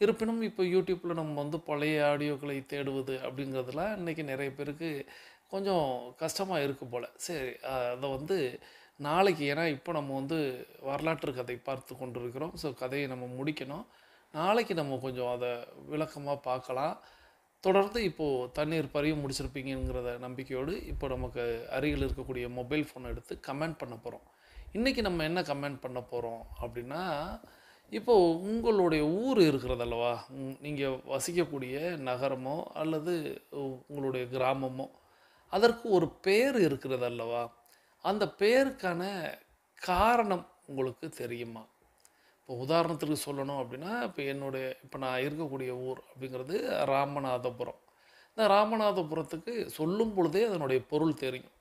இருப்பினும் இப்போ யூடியூப்பில் நம்ம வந்து பழைய ஆடியோக்களை தேடுவது அப்படிங்கிறதுலாம் இன்றைக்கி நிறைய பேருக்கு கொஞ்சம் கஷ்டமாக இருக்குது போல். சரி, அதை வந்து நாளைக்கு, ஏன்னா இப்போ நம்ம வந்து வரலாற்று கதை பார்த்து கொண்டிருக்கிறோம். ஸோ கதையை நம்ம முடிக்கணும். நாளைக்கு நம்ம கொஞ்சம் அதை விளக்கமாக பார்க்கலாம். தொடர்ந்து இப்போது தண்ணீர் பருகி முடிச்சிருப்பீங்கிறத நம்பிக்கையோடு இப்போ நமக்கு அருகில் இருக்கக்கூடிய மொபைல் ஃபோனை எடுத்து கமெண்ட் பண்ண போகிறோம். இன்றைக்கி நம்ம என்ன கமெண்ட் பண்ண போகிறோம் அப்படின்னா, இப்போது உங்களுடைய ஊர் இருக்கிறது அல்லவா, நீங்கள் வசிக்கக்கூடிய நகரமோ அல்லது உங்களுடைய கிராமமோ, அதற்கு ஒரு பேர் இருக்கிறது அல்லவா, அந்த பேருக்கான காரணம் உங்களுக்கு தெரியுமா? இப்போ உதாரணத்துக்கு சொல்லணும் அப்படின்னா, இப்போ நான் இருக்கக்கூடிய ஊர் அப்படிங்கிறது ராமநாதபுரம். இந்த ராமநாதபுரத்துக்கு சொல்லும் பொழுதே அதனுடைய பொருள் தெரியும்.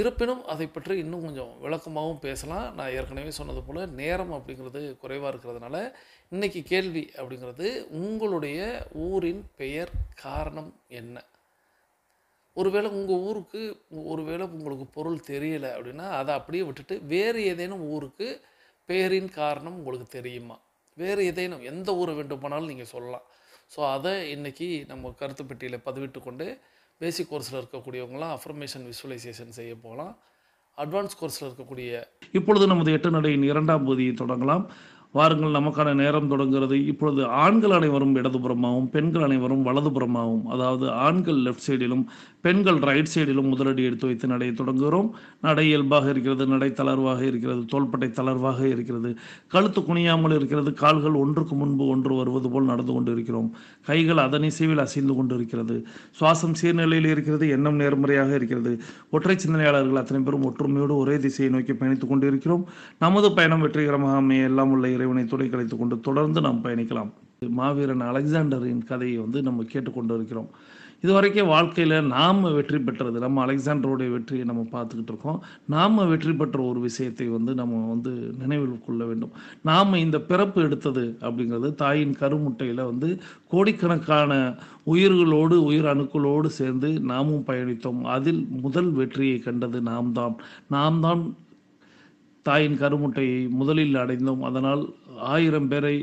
இருப்பினும் அதை பற்றி இன்னும் கொஞ்சம் விளக்கமாகவும் பேசலாம். நான் ஏற்கனவே சொன்னது போல் நேரம் அப்படிங்கிறது குறைவாக இருக்கிறதுனால இன்றைக்கி கேள்வி அப்படிங்கிறது, உங்களுடைய ஊரின் பெயர் காரணம் என்ன? ஒருவேளை உங்கள் ஊருக்கு ஒருவேளை உங்களுக்கு பொருள் தெரியலை அப்படின்னா அதை அப்படியே விட்டுட்டு வேறு ஏதேனும் ஊருக்கு பெயரின் காரணம் உங்களுக்கு தெரியுமா? வேறு ஏதேனும் எந்த ஊரை வேண்டுமானாலும் நீங்கள் சொல்லலாம். ஸோ அதை இன்றைக்கி நம்ம கருத்து பெட்டியில் பதிவிட்டு கொண்டு பேசிக் கோர்ஸில் இருக்கக்கூடியவங்களாம் அஃபர்மேஷன் விசுவலைசேஷன் செய்ய போகலாம். அட்வான்ஸ் கோர்ஸில் இருக்கக்கூடிய இப்பொழுது நமது 8 நடையின் 2ஆம் பகுதியை தொடங்கலாம். வாருங்கள், நமக்கான நேரம் தொடங்குகிறது. இப்பொழுது ஆண்கள் அனைவரும் இடதுபுறமாகவும் பெண்கள் அனைவரும் வலதுபுறமாகவும், அதாவது ஆண்கள் லெஃப்ட் சைடிலும் பெண்கள் ரைட் சைடிலும் முதலடி எடுத்து வைத்து நடையை தொடங்குகிறோம். நடை இயல்பாக இருக்கிறது, நடை தளர்வாக இருக்கிறது, தோள்பட்டை தளர்வாக இருக்கிறது, கழுத்து குனியாமல் இருக்கிறது, கால்கள் ஒன்றுக்கு முன்பு ஒன்று வருவது போல் நடந்து கொண்டு இருக்கிறோம். கைகள் அதன் இசைவில் அசைந்து கொண்டு இருக்கிறது. சுவாசம் சீர்நிலையில் இருக்கிறது, எண்ணம் நேர்மறையாக இருக்கிறது. ஒற்றை சிந்தனையாளர்கள் அத்தனை பேரும் ஒற்றுமையோடு ஒரே திசையை நோக்கி பயணித்துக் கொண்டு இருக்கிறோம். நமது பயணம் வெற்றிகரமாக அமைய எல்லாம் உள்ள இறைவனை துணை கலைத்துக் கொண்டு தொடர்ந்து நாம் பயணிக்கலாம். மாவீரன் அலெக்சாண்டரின் கதையை நம்ம கேட்டுக்கொண்டு இருக்கிறோம். இதுவரைக்கும் வாழ்க்கையில் நாம் வெற்றி பெற்றது, நம்ம அலெக்சாண்டருடைய வெற்றியை நம்ம பார்த்துக்கிட்டு இருக்கோம். நாம் வெற்றி பெற்ற ஒரு விஷயத்தை நம்ம நினைவில் கொள்ள வேண்டும். நாம் இந்த பிறப்பு எடுத்தது அப்படிங்கிறது தாயின் கருமுட்டையில் கோடிக்கணக்கான உயிர்களோடு உயிர் அணுக்களோடு சேர்ந்து நாமும் பயணித்தோம். அதில் முதல் வெற்றியை கண்டது நாம் தான் தாயின் கருமுட்டையை முதலில் அடைந்தோம். அதனால் 1000 பேரை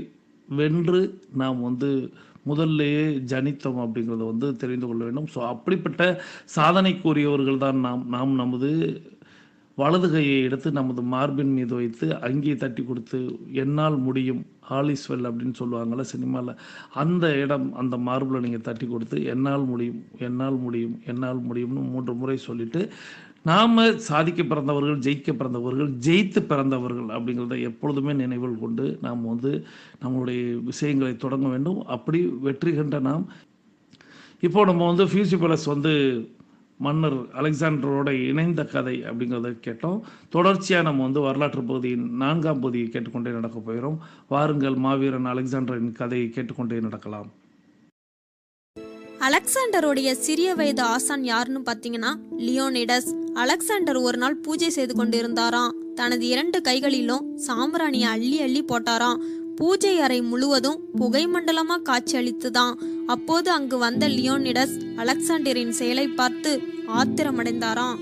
வென்று நாம் முதல்லையே ஜனித்தோம் அப்படிங்கிறத தெரிந்து கொள்ள வேண்டும். ஸோ அப்படிப்பட்ட சாதனைக்குரியவர்கள் தான் நாம் நமது வலது கையை எடுத்து நமது மார்பின் மீது வைத்து அங்கே தட்டி கொடுத்து என்னால் முடியும், ஆல் இஸ் வெல் அப்படின்னு சொல்லுவாங்கள்ல சினிமாவில், அந்த இடம், அந்த மார்பில் நீங்கள் தட்டி கொடுத்து என்னால் முடியும், என்னால் முடியும், என்னால் முடியும்னு 3 முறை சொல்லிவிட்டு நாம் சாதிக்க பிறந்தவர்கள், ஜெயிக்க பிறந்தவர்கள், ஜெயித்து பிறந்தவர்கள் அப்படிங்கிறத எப்பொழுதுமே நினைவில் கொண்டு நாம் நம்மளுடைய விஷயங்களை தொடங்க வேண்டும். அப்படி வெற்றி கண்ட நாம் இப்போ நம்ம ஃபியூசிபலஸ் மன்னர் அலெக்சாண்டரோட இணைந்த கதை அப்படிங்கிறத கேட்டோம். தொடர்ச்சியாக நம்ம வரலாற்று பகுதியின் 4ஆம் பகுதியை கேட்டுக்கொண்டே நடக்க போகிறோம். வாருங்கள், மாவீரன் அலெக்சாண்டரின் கதையை கேட்டுக்கொண்டே நடக்கலாம். அலெக்சாண்டருடைய சிறிய வயது ஆசான் யாருன்னு பார்த்தீங்கன்னா லியோனிடஸ். அலெக்சாண்டர் ஒரு நாள் பூஜை செய்து கொண்டிருந்தாராம். தனது 2 கைகளிலும் சாம்பிராணியை அள்ளி அள்ளி போட்டாராம். பூஜை அறை முழுவதும் புகை மண்டலமா காட்சி அளித்துதான். அப்போது அங்கு வந்த லியோனிடஸ் அலெக்சாண்டரின் செயலை பார்த்து ஆத்திரமடைந்தாராம்.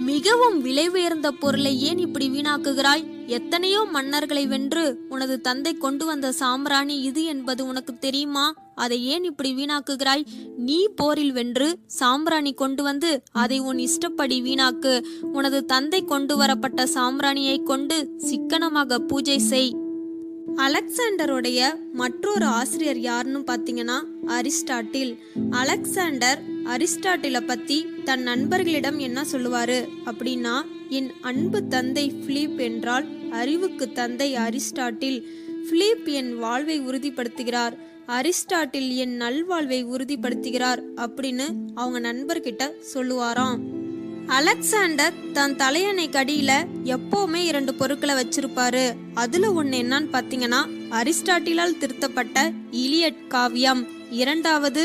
மிகவும் விலை உயர்ந்த பொருளை ஏன் இப்படி வீணாக்குகிறாய்? எத்தனையோ மன்னர்களை வென்று உனது தந்தை கொண்டு வந்த சாம்பிராணி இது என்பது உனக்கு தெரியுமா? அதை ஏன் இப்படி வீணாக்குகிறாய்? நீ போரில் வென்று சாம்பிராணி கொண்டு வந்து அதை உன் இஷ்டப்படி வீணாக்கு. உனது தந்தை கொண்டு வரப்பட்ட சாம்பிராணியை கொண்டு சிக்கனமாக பூஜை செய். அலெக்சாண்டருடைய மற்றொரு ஆசிரியர் யாருன்னு பார்த்தீங்கன்னா அரிஸ்டாட்டில். அலெக்சாண்டர் அரிஸ்டாட்டிலை பற்றி தன் நண்பர்களிடம் என்ன சொல்லுவாரு அப்படின்னா, என் அன்பு தந்தை பிலிப் என்றால் அறிவுக்கு தந்தை அரிஸ்டாட்டில். பிலிப் என் வாழ்வை உறுதிப்படுத்துகிறார், அரிஸ்டாட்டில் என் நல்வாழ்வை உறுதிப்படுத்துகிறார் அப்படின்னு அவங்க நண்பர்கிட்ட சொல்லுவாராம். அலெக்சாண்டர் தன் தலையணை கடியில எப்பவுமே 2 பொருட்களை வச்சிருப்பாரு. அதுல ஒண்ணு என்னன்னு பாத்தீங்கன்னா அரிஸ்டாட்டிலால் திருத்தப்பட்ட இலியட் காவியம், 2வது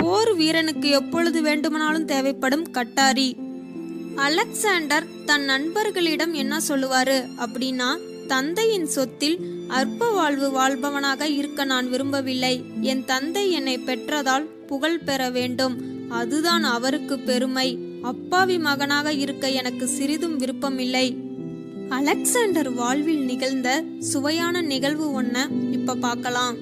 போர் வீரனுக்கு எப்பொழுது வேண்டுமானாலும் தேவைப்படும் கட்டாரி. அலெக்சாண்டர் தன் நண்பர்களிடம் என்ன சொல்லுவாரு அப்படின்னா, தந்தையின் சொத்தில் அற்ப வாழ்வு வாழ்பவனாக இருக்க நான் விரும்பவில்லை. என் தந்தை என்னை பெற்றதால் புகழ் பெற வேண்டும், அதுதான் அவருக்கு பெருமை. அப்பாவி மகனாக இருக்க எனக்கு சிறிதும் விருப்பமில்லை. அலெக்சாண்டர் வாழ்வில் நிகழ்ந்த சுவையான நிகழ்வு ஒன்ன இப்ப பார்க்கலாம்.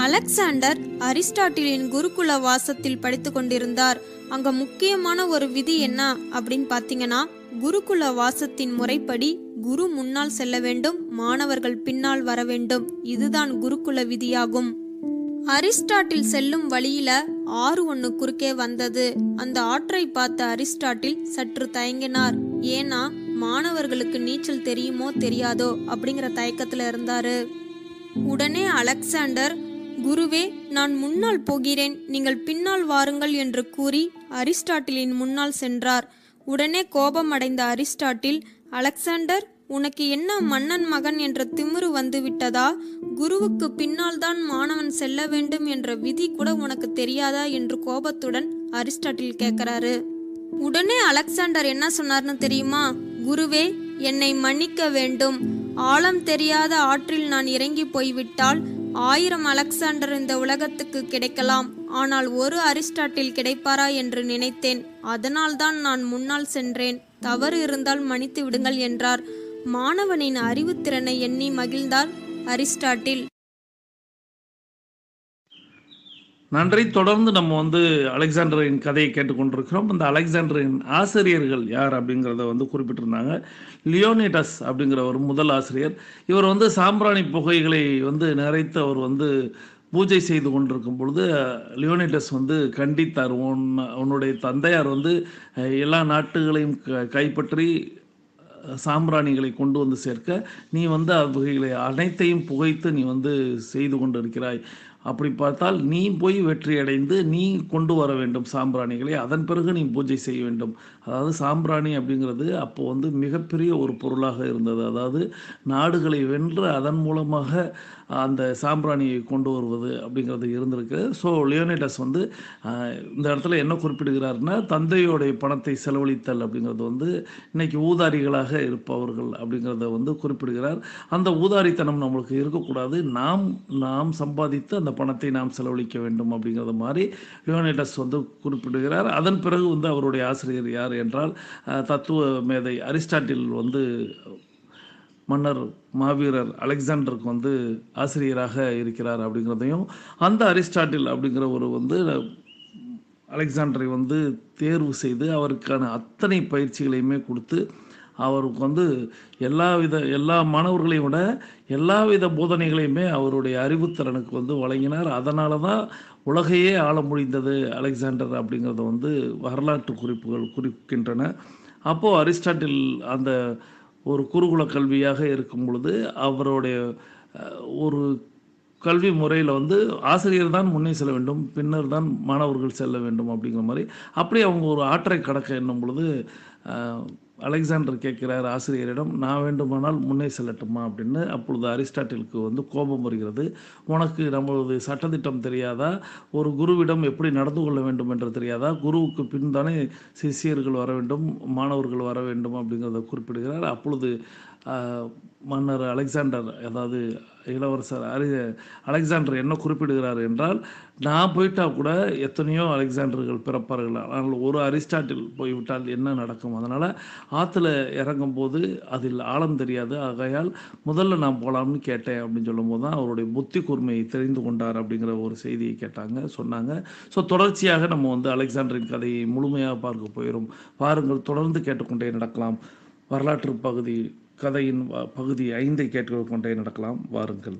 அலெக்சாண்டர் அரிஸ்டாட்டிலின் குருகுல வாசத்தில் படித்து கொண்டிருந்தார். அங்க முக்கியமான ஒரு விதி என்ன அப்படின்னு பாத்தீங்கன்னா, குருகுல வாசத்தின் முறைப்படி குரு முன்னால் செல்ல வேண்டும், மாணவர்கள் பின்னால் வர வேண்டும். இதுதான் குருகுல விதியாகும். அரிஸ்டாட்டில் செல்லும் வழியில ஆறு ஒன்று குறுக்கே வந்தது. அந்த ஆற்றை பார்த்த அரிஸ்டாட்டில் சற்று தயங்கினார். ஏன்னா மாணவர்களுக்கு நீச்சல் தெரியுமோ தெரியாதோ அப்படிங்கிற தயக்கத்துல இருந்தாரு. உடனே அலெக்சாண்டர், குருவே, நான் முன்னால் போகிறேன், நீங்கள் பின்னால் வாருங்கள் என்று கூறி அரிஸ்டாட்டிலின் முன்னால் சென்றார். உடனே கோபம் அடைந்த அரிஸ்டாட்டில், அலெக்சாண்டர், உனக்கு என்ன மன்னன் மகன் என்ற திமிரு வந்து விட்டதா? குருவுக்கு பின்னால் தான் மாணவன் செல்ல வேண்டும் என்ற விதி கூட உனக்கு தெரியாதா என்று கோபத்துடன் அரிஸ்டாட்டில் கேட்கிறாரு. உடனே அலெக்சாண்டர் என்ன சொன்னார்னு தெரியுமா? குருவே, என்னை மன்னிக்க வேண்டும். ஆழம் தெரியாத ஆற்றில் நான் இறங்கி போய்விட்டால் 1000 அலெக்சாண்டர் இந்த உலகத்துக்கு கிடைக்கலாம், ஆனால் ஒரு அரிஸ்டாட்டில் கிடைப்பாரா என்று நினைத்தேன். அதனால்தான் நான் முன்னால் சென்றேன். தவறு இருந்தால் மன்னித்து விடுங்கள் என்றார். மாணவனின் அறிவுத்திறனை எண்ணி மகிழ்ந்தார் அரிஸ்டாட்டில். நன்றி. தொடர்ந்து நம்ம அலெக்சாண்டரின் கதையை கேட்டுக்கொண்டிருக்கிறோம். அந்த அலெக்சாண்டரின் ஆசிரியர்கள் யார் அப்படிங்கிறத குறிப்பிட்டிருந்தாங்க. லியோனிடஸ் அப்படிங்கிற ஒரு முதல் ஆசிரியர். இவர் சாம்பிராணி புகைகளை நிறைத்து அவர் பூஜை செய்து கொண்டிருக்கும் பொழுது லியோனிடஸ் கண்டித்தார். உன்னுடைய தந்தையார் எல்லா நாட்டுகளையும் கைப்பற்றி சாம்பிராணிகளை கொண்டு சேர்க்க நீ அவைகளை அனைத்தையும் புகைத்து நீ செய்து கொண்டு இருக்கிறாய். அப்படி பார்த்தால் நீ போய் வெற்றி அடைந்து நீ கொண்டு வர வேண்டும் சாம்பிராணிகளை, அதன் பிறகு நீ பூஜை செய்ய வேண்டும். அதாவது சாம்பிராணி அப்படிங்கிறது அப்போ மிகப்பெரிய ஒரு பொருளாக இருந்தது. அதாவது நாடுகளை வென்று அதன் மூலமாக அந்த சாம்பிராணியை கொண்டு வருவது அப்படிங்கிறது இருந்திருக்கு. ஸோ லியோனிடஸ் இந்த இடத்துல என்ன குறிப்பிடுகிறாருன்னா, தந்தையோடைய பணத்தை செலவழித்தல் அப்படிங்கிறது இன்னைக்கு ஊதாரிகளாக இருப்பவர்கள் அப்படிங்கிறத குறிப்பிடுகிறார். அந்த ஊதாரித்தனம் நம்மளுக்கு இருக்கக்கூடாது. நாம் சம்பாதித்து அந்த பணத்தை நாம் செலவழிக்க வேண்டும் அப்படிங்கிறத மாதிரி லியோனிடஸ் குறிப்பிடுகிறார். அதன் பிறகு அவருடைய ஆசிரியர் யார் என்றால் தத்துவ மேதை அரிஸ்டாட்டில் மன்னர் மாவீரர் அலெக்சாண்டருக்கு ஆசிரியராக இருக்கிறார் அப்படிங்கிறதையும், அந்த அரிஸ்டாட்டில் அப்படிங்கிற ஒரு அலெக்சாண்டரை தேர்வு செய்து அவருக்கான அத்தனை பயிற்சிகளையுமே கொடுத்து அவருக்கு எல்லா மாணவர்களையும் விட எல்லாவித போதனைகளையுமே அவருடைய அறிவுத்திறனுக்கு வழங்கினார். அதனால தான் உலகையே ஆள முடிந்தது அலெக்சாண்டர் அப்படிங்கிறத வரலாற்று குறிப்புகள் குறிக்கின்றன. அப்போது அரிஸ்டாட்டில் அந்த ஒரு குருகுல கல்வியாக இருக்கும் பொழுது அவருடைய ஒரு கல்வி முறையில் ஆசிரியர் தான் முன்னே செல்ல வேண்டும், பின்னர் தான் மாணவர்கள் செல்ல வேண்டும் அப்படிங்கிற மாதிரி. அப்படி அவங்க ஒரு ஆற்றை கடக்க என்னும் பொழுது அலெக்சாண்டர் கேட்கிறார் ஆசிரியரிடம், நான் வேண்டுமானால் முன்னே செல்லட்டுமா அப்படின்னு. அப்பொழுது அரிஸ்டாட்டிலுக்கு கோபம் வருகிறது. உனக்கு நம்மளது சட்டத்திட்டம் தெரியாதா? ஒரு குருவிடம் எப்படி நடந்து கொள்ள வேண்டும் என்று தெரியாதா? குருவுக்கு பின் தானே சிஷியர்கள் வர வேண்டும், மாணவர்கள் வர வேண்டும் அப்படிங்கிறத குறிப்பிடுகிறார். அப்பொழுது மன்னர் அலெக்சாண்டர், அதாவது இளவரசர் அலெக்சாண்டர் என்ன குறிப்பிடுகிறார் என்றால், நான் போயிட்டால் கூட எத்தனையோ அலெக்சாண்டர்கள் பிறப்பார்கள், ஆனால் ஒரு அரிஸ்டாட்டில் போய்விட்டால் என்ன நடக்கும்? அதனால் ஆற்றுல இறங்கும் போது அதில் ஆழம் தெரியாது, ஆகையால் முதல்ல நான் போகலாம்னு கேட்டேன் அப்படின்னு சொல்லும்போது தான் அவருடைய புத்தி கூர்மையை தெரிந்து கொண்டார் அப்படிங்கிற ஒரு செய்தியை சொன்னாங்க. ஸோ தொடர்ச்சியாக நம்ம அலெக்சாண்டரின் கதையை முழுமையாக பார்க்க போயிடும். பாருங்கள், தொடர்ந்து கேட்டுக்கொண்டே நடக்கலாம். வரலாற்று கதையின் பகுதி 5 கேட்டுக்கொண்டே நடக்கலாம். வாருங்கள்.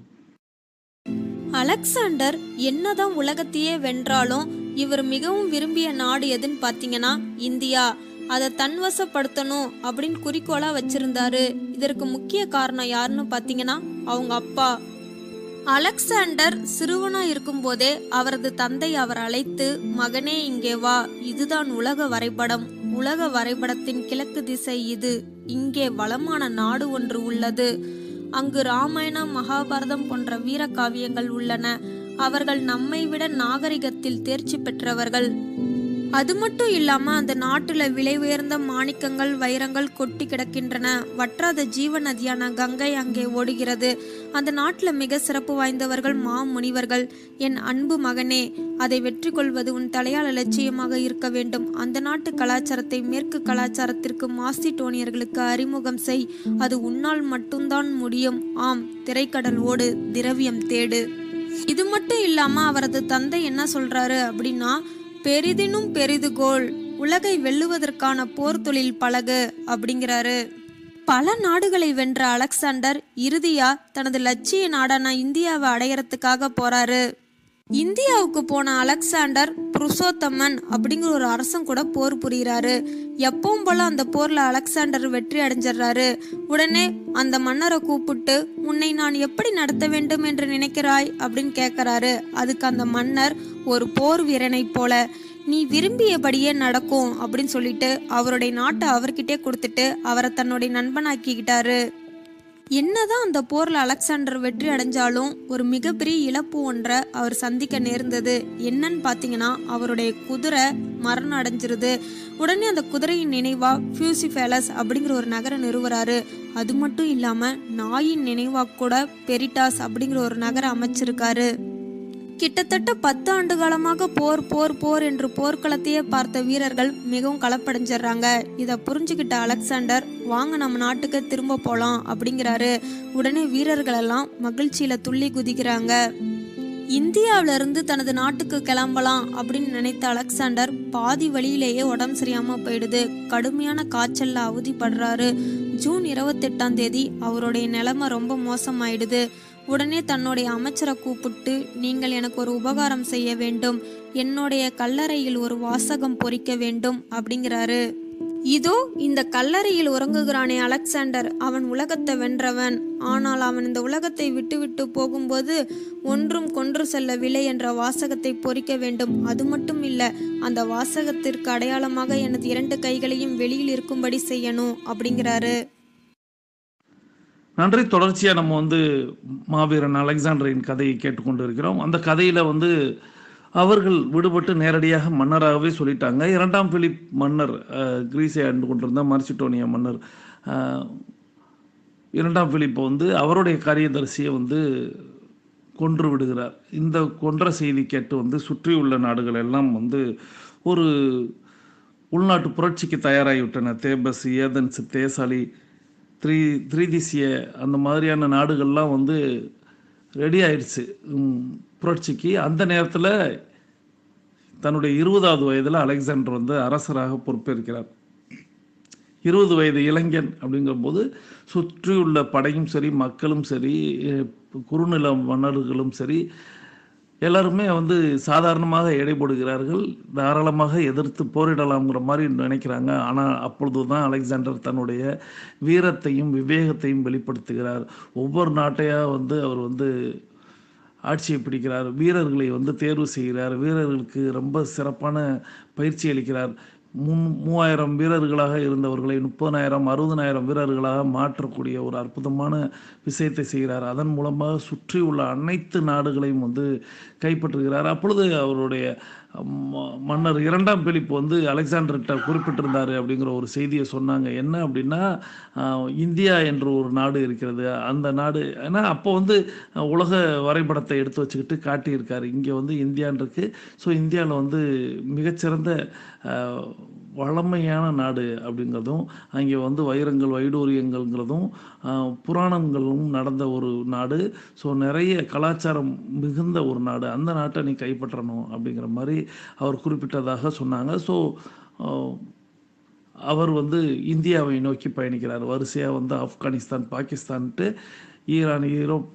அலெக்சாண்டர் என்னதான் உலகத்தையே வென்றாலும் இவர் மிகவும் விரும்பிய நாடு எதுன்னு பாத்தீங்கன்னா இந்தியா. அதை தன்வசப்படுத்தணும் அப்படின்னு குறிக்கோளா வச்சிருந்தாரு. இதற்கு முக்கிய காரணம் யாருன்னு பாத்தீங்கன்னா அவங்க அப்பா. அலெக்சாண்டர் சிறுவனா இருக்கும் போதே அவரது தந்தை அவர் அழைத்து, மகனே இங்கே வா, இதுதான் உலக வரைபடம். உலக வரைபடத்தின் கிழக்கு திசை இது. இங்கே வளமான நாடு ஒன்று உள்ளது. அங்கு ராமாயணம், மகாபாரதம் போன்ற வீர காவியங்கள் உள்ளன. அவர்கள் நம்மை விட நாகரிகத்தில் தேர்ச்சி பெற்றவர்கள். அது மட்டும் இல்லாம அந்த நாட்டுல விலை உயர்ந்த மாணிக்கங்கள், வைரங்கள் கொட்டி கிடக்கின்றன. வற்றாத ஜீவ நதியான கங்கை அங்கே ஓடுகிறது. அந்த நாட்டுல மிக சிறப்பு வாய்ந்தவர்கள் மாமுனிவர்கள். என் அன்பு மகனே, அதை வெற்றி கொள்வது உன் தலையால் லட்சியமாக இருக்க வேண்டும். அந்த நாட்டு கலாச்சாரத்தை மேற்கு கலாச்சாரத்திற்கு மாசிடோனியர்களுக்கு அறிமுகம் செய். அது உன்னால் மட்டும்தான் முடியும். ஆம், திரைக்கடல் ஓடு, திரவியம் தேடு. இது மட்டும் இல்லாம அவரது தந்தை என்ன சொல்றாரு அப்படின்னா, பெரிதினும் பெரிதுகோள், உலகை வெல்லுவதற்கான போர் தொழில் பழகு அப்படிங்கிறாரு. பல நாடுகளை வென்ற அலெக்சாண்டர் இறுதியா தனது லட்சிய நாடான இந்தியாவை அடையறதுக்காக போறாரு. இந்தியாவுக்கு போன அலெக்சாண்டர் புருஷோத்தமன் அப்படிங்கிற ஒரு அரசன் கூட போர் புரிகிறாரு. எப்பவும் போல அந்த போர்ல அலெக்சாண்டர் வெற்றி அடைஞ்சிடறாரு. உடனே அந்த மன்னரை கூப்பிட்டு, உன்னை நான் எப்படி நடத்த வேண்டும் என்று நினைக்கிறாய் அப்படின்னு கேட்கிறாரு. அதுக்கு அந்த மன்னர், ஒரு போர் வீரனை போல நீ விரும்பியபடியே நடக்கும் அப்படின்னு சொல்லிட்டு அவருடைய நாட்டை அவர்கிட்டே கொடுத்துட்டு அவரை தன்னுடைய நண்பனாக்கிக்கிட்டாரு. என்னதான் அந்த போர்ல அலெக்சாண்டர் வெற்றி அடைஞ்சாலும் ஒரு மிகப்பெரிய இழப்பு ஒன்றை அவர் சந்திக்க நேர்ந்தது. என்னன்னு பாத்தீங்கன்னா, அவருடைய குதிரை மரணம் அடைஞ்சிருது. உடனே அந்த குதிரையின் நினைவா பியூசிஃபேலஸ் அப்படிங்கிற ஒரு நகரம் நிறுவுறாரு. அது மட்டும் இல்லாம நாயின் நினைவா கூட பெரிட்டாஸ் அப்படிங்கிற ஒரு நகரம் அமைச்சிருக்காரு. கிட்டத்தட்ட 10 ஆண்டு காலமாக போர் போர் போர் என்று போர்க்களத்தையே பார்த்த வீரர்கள் மிகவும் களப்படைஞ்சிடறாங்க. இதை புரிஞ்சுக்கிட்ட அலெக்சாண்டர், வாங்க நம்ம நாட்டுக்கு திரும்ப போலாம் அப்படிங்கிறாரு. உடனே வீரர்கள் எல்லாம் மகிழ்ச்சியில துள்ளி குதிக்கிறாங்க. இந்தியாவிலிருந்து தனது நாட்டுக்கு கிளம்பலாம் அப்படின்னு நினைத்த அலெக்சாண்டர் பாதி வழியிலேயே உடம்பு சரியாம போயிடுது. கடுமையான காய்ச்சல்ல அவதிப்படுறாரு. ஜூன் 28ஆம் தேதி அவருடைய நிலைமை ரொம்ப மோசமாயிடுது. உடனே தன்னுடைய அமைச்சரை கூப்பிட்டு, நீங்கள் எனக்கு ஒரு உபகாரம் செய்ய வேண்டும், என்னுடைய கல்லறையில் ஒரு வாசகம் பொறிக்க வேண்டும் அப்படிங்கிறாரு. இதோ இந்த கல்லறையில் உறங்குகிறானே அலெக்சாண்டர், அவன் உலகத்தை வென்றவன். ஆனால் அவன் இந்த உலகத்தை விட்டு போகும்போது ஒன்றும் கொன்று செல்லவில்லை என்ற வாசகத்தை பொறிக்க வேண்டும். அது மட்டும் இல்ல, அந்த வாசகத்திற்கு அடையாளமாக எனது 2 கைகளையும் வெளியில் இருக்கும்படி செய்யணும் அப்படிங்கிறாரு. நன்றி. தொடர்ச்சியா நம்ம மாவீரன் அலெக்சாண்டரின் கதையை கேட்டுக்கொண்டு இருக்கிறோம். அந்த கதையில அவர்கள் விடுபட்டு நேரடியாக மன்னராகவே சொல்லிட்டாங்க. 2ஆம் பிலிப் மன்னர் கிரீஸை ஆண்டு கொண்டிருந்த மார்சிடோனியா மன்னர் 2ஆம் பிலிப் அவருடைய காரியதரிசியை கொன்று விடுகிறார். இந்த கொன்ற செய்தி கேட்டு சுற்றியுள்ள நாடுகள் எல்லாம் ஒரு உள்நாட்டு புரட்சிக்கு தயாராகிவிட்டன. தேபஸ், ஏதென்ஸ், தேசாலி, திரிதிசிய அந்த மாதிரியான நாடுகள்லாம் ரெடி ஆயிடுச்சு புரட்சிக்கு. அந்த நேரத்தில் தன்னுடைய 20வது வயதில் அலெக்சாண்டர் அரசராக பொறுப்பேற்கிறார். 20 வயது இளைஞன் அப்படிங்கும்போது சுற்றியுள்ள படையும் சரி, மக்களும் சரி, குறுநில மன்னர்களும் சரி, எல்லாருமே சாதாரணமாக எடை போடுகிறார்கள். தாராளமாக எதிர்த்து போரிடலாம்ங்கிற மாதிரி நினைக்கிறாங்க. ஆனால் அப்பொழுது தான் அலெக்சாண்டர் தன்னுடைய வீரத்தையும் விவேகத்தையும் வெளிப்படுத்துகிறார். ஒவ்வொரு நாட்டையாக அவர் ஆட்சியை பிடிக்கிறார். வீரர்களை தேர்வு செய்கிறார். வீரர்களுக்கு ரொம்ப சிறப்பான பயிற்சி அளிக்கிறார். 3000 வீரர்களாக இருந்தவர்களை 30,000, 60,000 வீரர்களாக மாற்றக்கூடிய ஒரு அற்புதமான விஷயத்தை செய்கிறார். அதன் மூலமாக சுற்றி உள்ள அனைத்து நாடுகளையும் கைப்பற்றுகிறார். அப்பொழுது அவருடைய மன்னர் 2ஆம் பிலிப் அலெக்சாண்டர்கிட்ட குறிப்பிட்டிருந்தார் அப்படிங்கிற ஒரு செய்தியை சொன்னாங்க. என்ன அப்படின்னா, இந்தியா என்ற ஒரு நாடு இருக்கிறது. அந்த நாடு ஏன்னா அப்போ உலக வரைபடத்தை எடுத்து வச்சுக்கிட்டு காட்டியிருக்காரு. இங்கே இந்தியான் இருக்கு. ஸோ இந்தியாவில் மிகச்சிறந்த வளமையான நாடு அப்படிங்கிறதும், அங்கே வைரங்கள், வைடூரியங்கள்ங்கிறதும், புராணங்களும் நடந்த ஒரு நாடு. ஸோ நிறைய கலாச்சாரம் மிகுந்த ஒரு நாடு. அந்த நாட்டை நீ கைப்பற்றணும் அப்படிங்கிற மாதிரி அவர் குறிப்பிட்டதாக சொன்னாங்க. ஸோ அவர் இந்தியாவை நோக்கி பயணிக்கிறார். வரிசையாக ஆப்கானிஸ்தான், பாகிஸ்தான்ட்டு, ஈரான், யூரோப்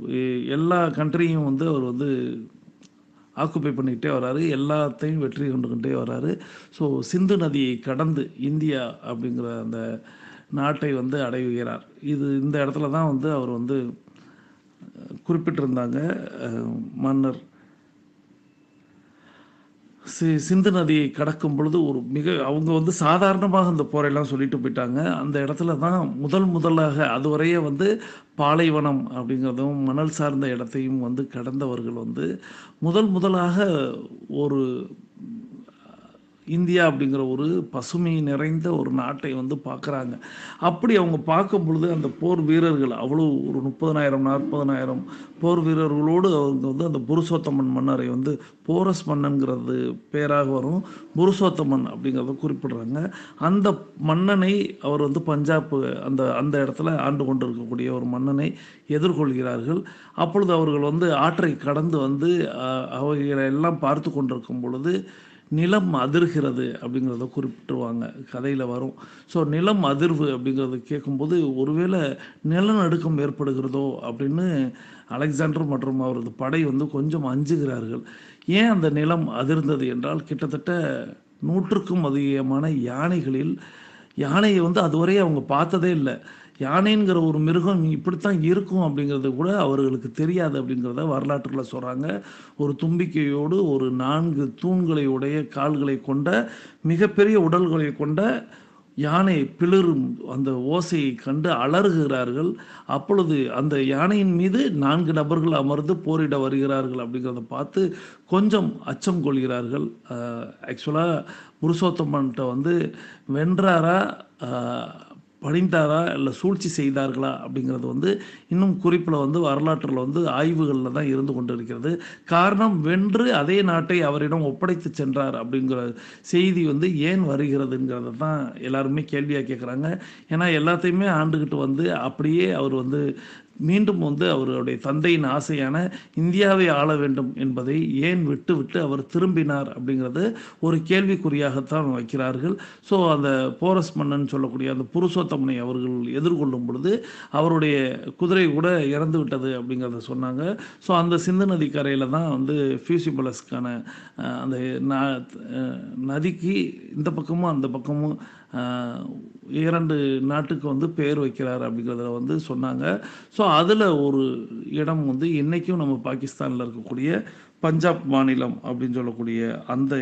எல்லா கண்ட்ரியும் அவர் ஆக்குப்பை பண்ணிக்கிட்டே வர்றாரு. எல்லாத்தையும் வெற்றி கொண்டுகிட்டே வர்றாரு. ஸோ சிந்து நதியை கடந்து இந்தியா அப்படிங்கிற அந்த நாட்டை அடைகிறார். இந்த இடத்துல தான் அவர் குறிப்பிட்டிருந்தாங்க மன்னர். சிந்து நதியை கடக்கும் பொழுது அவங்க சாதாரணமாக அந்த போரையெல்லாம் சொல்லிட்டு போயிட்டாங்க. அந்த இடத்துல தான் முதலாக அதுவரையே பாலைவனம் அப்படிங்கிறதும் மணல் சார்ந்த இடத்தையும் கடந்தவர்கள் முதலாக ஒரு இந்தியா அப்படிங்கிற ஒரு பசுமை நிறைந்த ஒரு நாட்டை பார்க்குறாங்க. அப்படி அவங்க பார்க்கும் பொழுது அந்த போர் வீரர்கள் அவ்வளோ ஒரு 30,000 40,000 போர் வீரர்களோடு அவங்க அந்த புருஷோத்தமன் மன்னரை போரஸ் மன்னன்கிறது பேராக வரும். புருஷோத்தமன் அப்படிங்கிறத குறிப்பிடுறாங்க. அந்த மன்னனை அவர் பஞ்சாப் அந்த இடத்துல ஆண்டு கொண்டு இருக்கக்கூடிய ஒரு மன்னனை எதிர்கொள்கிறார்கள். அப்பொழுது அவர்கள் ஆற்றை கடந்து அவைகளை எல்லாம் பார்த்து கொண்டிருக்கும் பொழுது நிலம் அதிர்கிறது அப்படிங்கிறத குறிப்பிட்டுருவாங்க, கதையில் வரும். ஸோ நிலம் அதிர்வு அப்படிங்கிறத கேட்கும்போது ஒருவேளை நிலநடுக்கம் ஏற்படுகிறதோ அப்படின்னு அலெக்சாண்டர் மற்றும் அவரது படை கொஞ்சம் அஞ்சுகிறார்கள். ஏன் அந்த நிலம் அதிர்ந்தது என்றால், கிட்டத்தட்ட 100க்கும் அதிகமான யானையை அதுவரை அவங்க பார்த்ததே இல்லை. யானைங்கிற ஒரு மிருகம் இப்படித்தான் இருக்கும் அப்படிங்கிறது கூட அவர்களுக்கு தெரியாது அப்படிங்கிறத வரலாற்றுல சொல்கிறாங்க. ஒரு தும்பிக்கையோடு ஒரு 4 தூண்களை உடைய கால்களை கொண்ட மிகப்பெரிய உடல்களை கொண்ட யானை பிளிரும் அந்த ஓசையை கண்டு அலறுகிறார்கள். அப்பொழுது அந்த யானையின் மீது 4 நபர்கள் அமர்ந்து போரிட வருகிறார்கள் அப்படிங்கிறத பார்த்து கொஞ்சம் அச்சம் கொள்கிறார்கள். ஆக்சுவலாக புருஷோத்தமன்கிட்ட வென்றாரா, பணிந்தாரா, இல்லை சூழ்ச்சி செய்தார்களா அப்படிங்கிறது இன்னும் குறிப்பில் வரலாற்றில் ஆய்வுகளில் தான் இருந்து கொண்டு இருக்கிறது. காரணம், வென்று அதே நாட்டை அவரிடம் ஒப்படைத்து சென்றார் அப்படிங்கிற செய்தி ஏன் வருகிறதுங்கிறத தான் எல்லாருமே கேள்வியாக கேட்குறாங்க. ஏன்னா எல்லாத்தையுமே ஆண்டுகிட்டு அப்படியே அவர் மீண்டும் வந்து அவருடைய தந்தையின் ஆசையான இந்தியாவை ஆள வேண்டும் என்பதை ஏன் விட்டு அவர் திரும்பினார் அப்படிங்கிறது ஒரு கேள்விக்குறியாகத்தான் வைக்கிறார்கள். ஸோ அந்த போரஸ் மன்னன் சொல்லக்கூடிய அந்த புருஷோத்தமனை அவர்கள் எதிர்கொள்ளும் பொழுது அவருடைய குதிரை கூட இறந்து விட்டது அப்படிங்கிறத சொன்னாங்க. ஸோ அந்த சிந்து நதி கரையில் தான் வந்து ஃபியூசிபலஸ்க்கான அந்த நதிக்கு இந்த பக்கமும் அந்த பக்கமும் 2 நாட்டுக்கு வந்து பெயர் வைக்கிறார் அப்படிங்கிறத வந்து சொன்னாங்க. ஸோ அதில் ஒரு இடம் வந்து இன்றைக்கும் நம்ம பாகிஸ்தானில் இருக்கக்கூடிய பஞ்சாப் மாநிலம் அப்படின்னு சொல்லக்கூடிய அந்த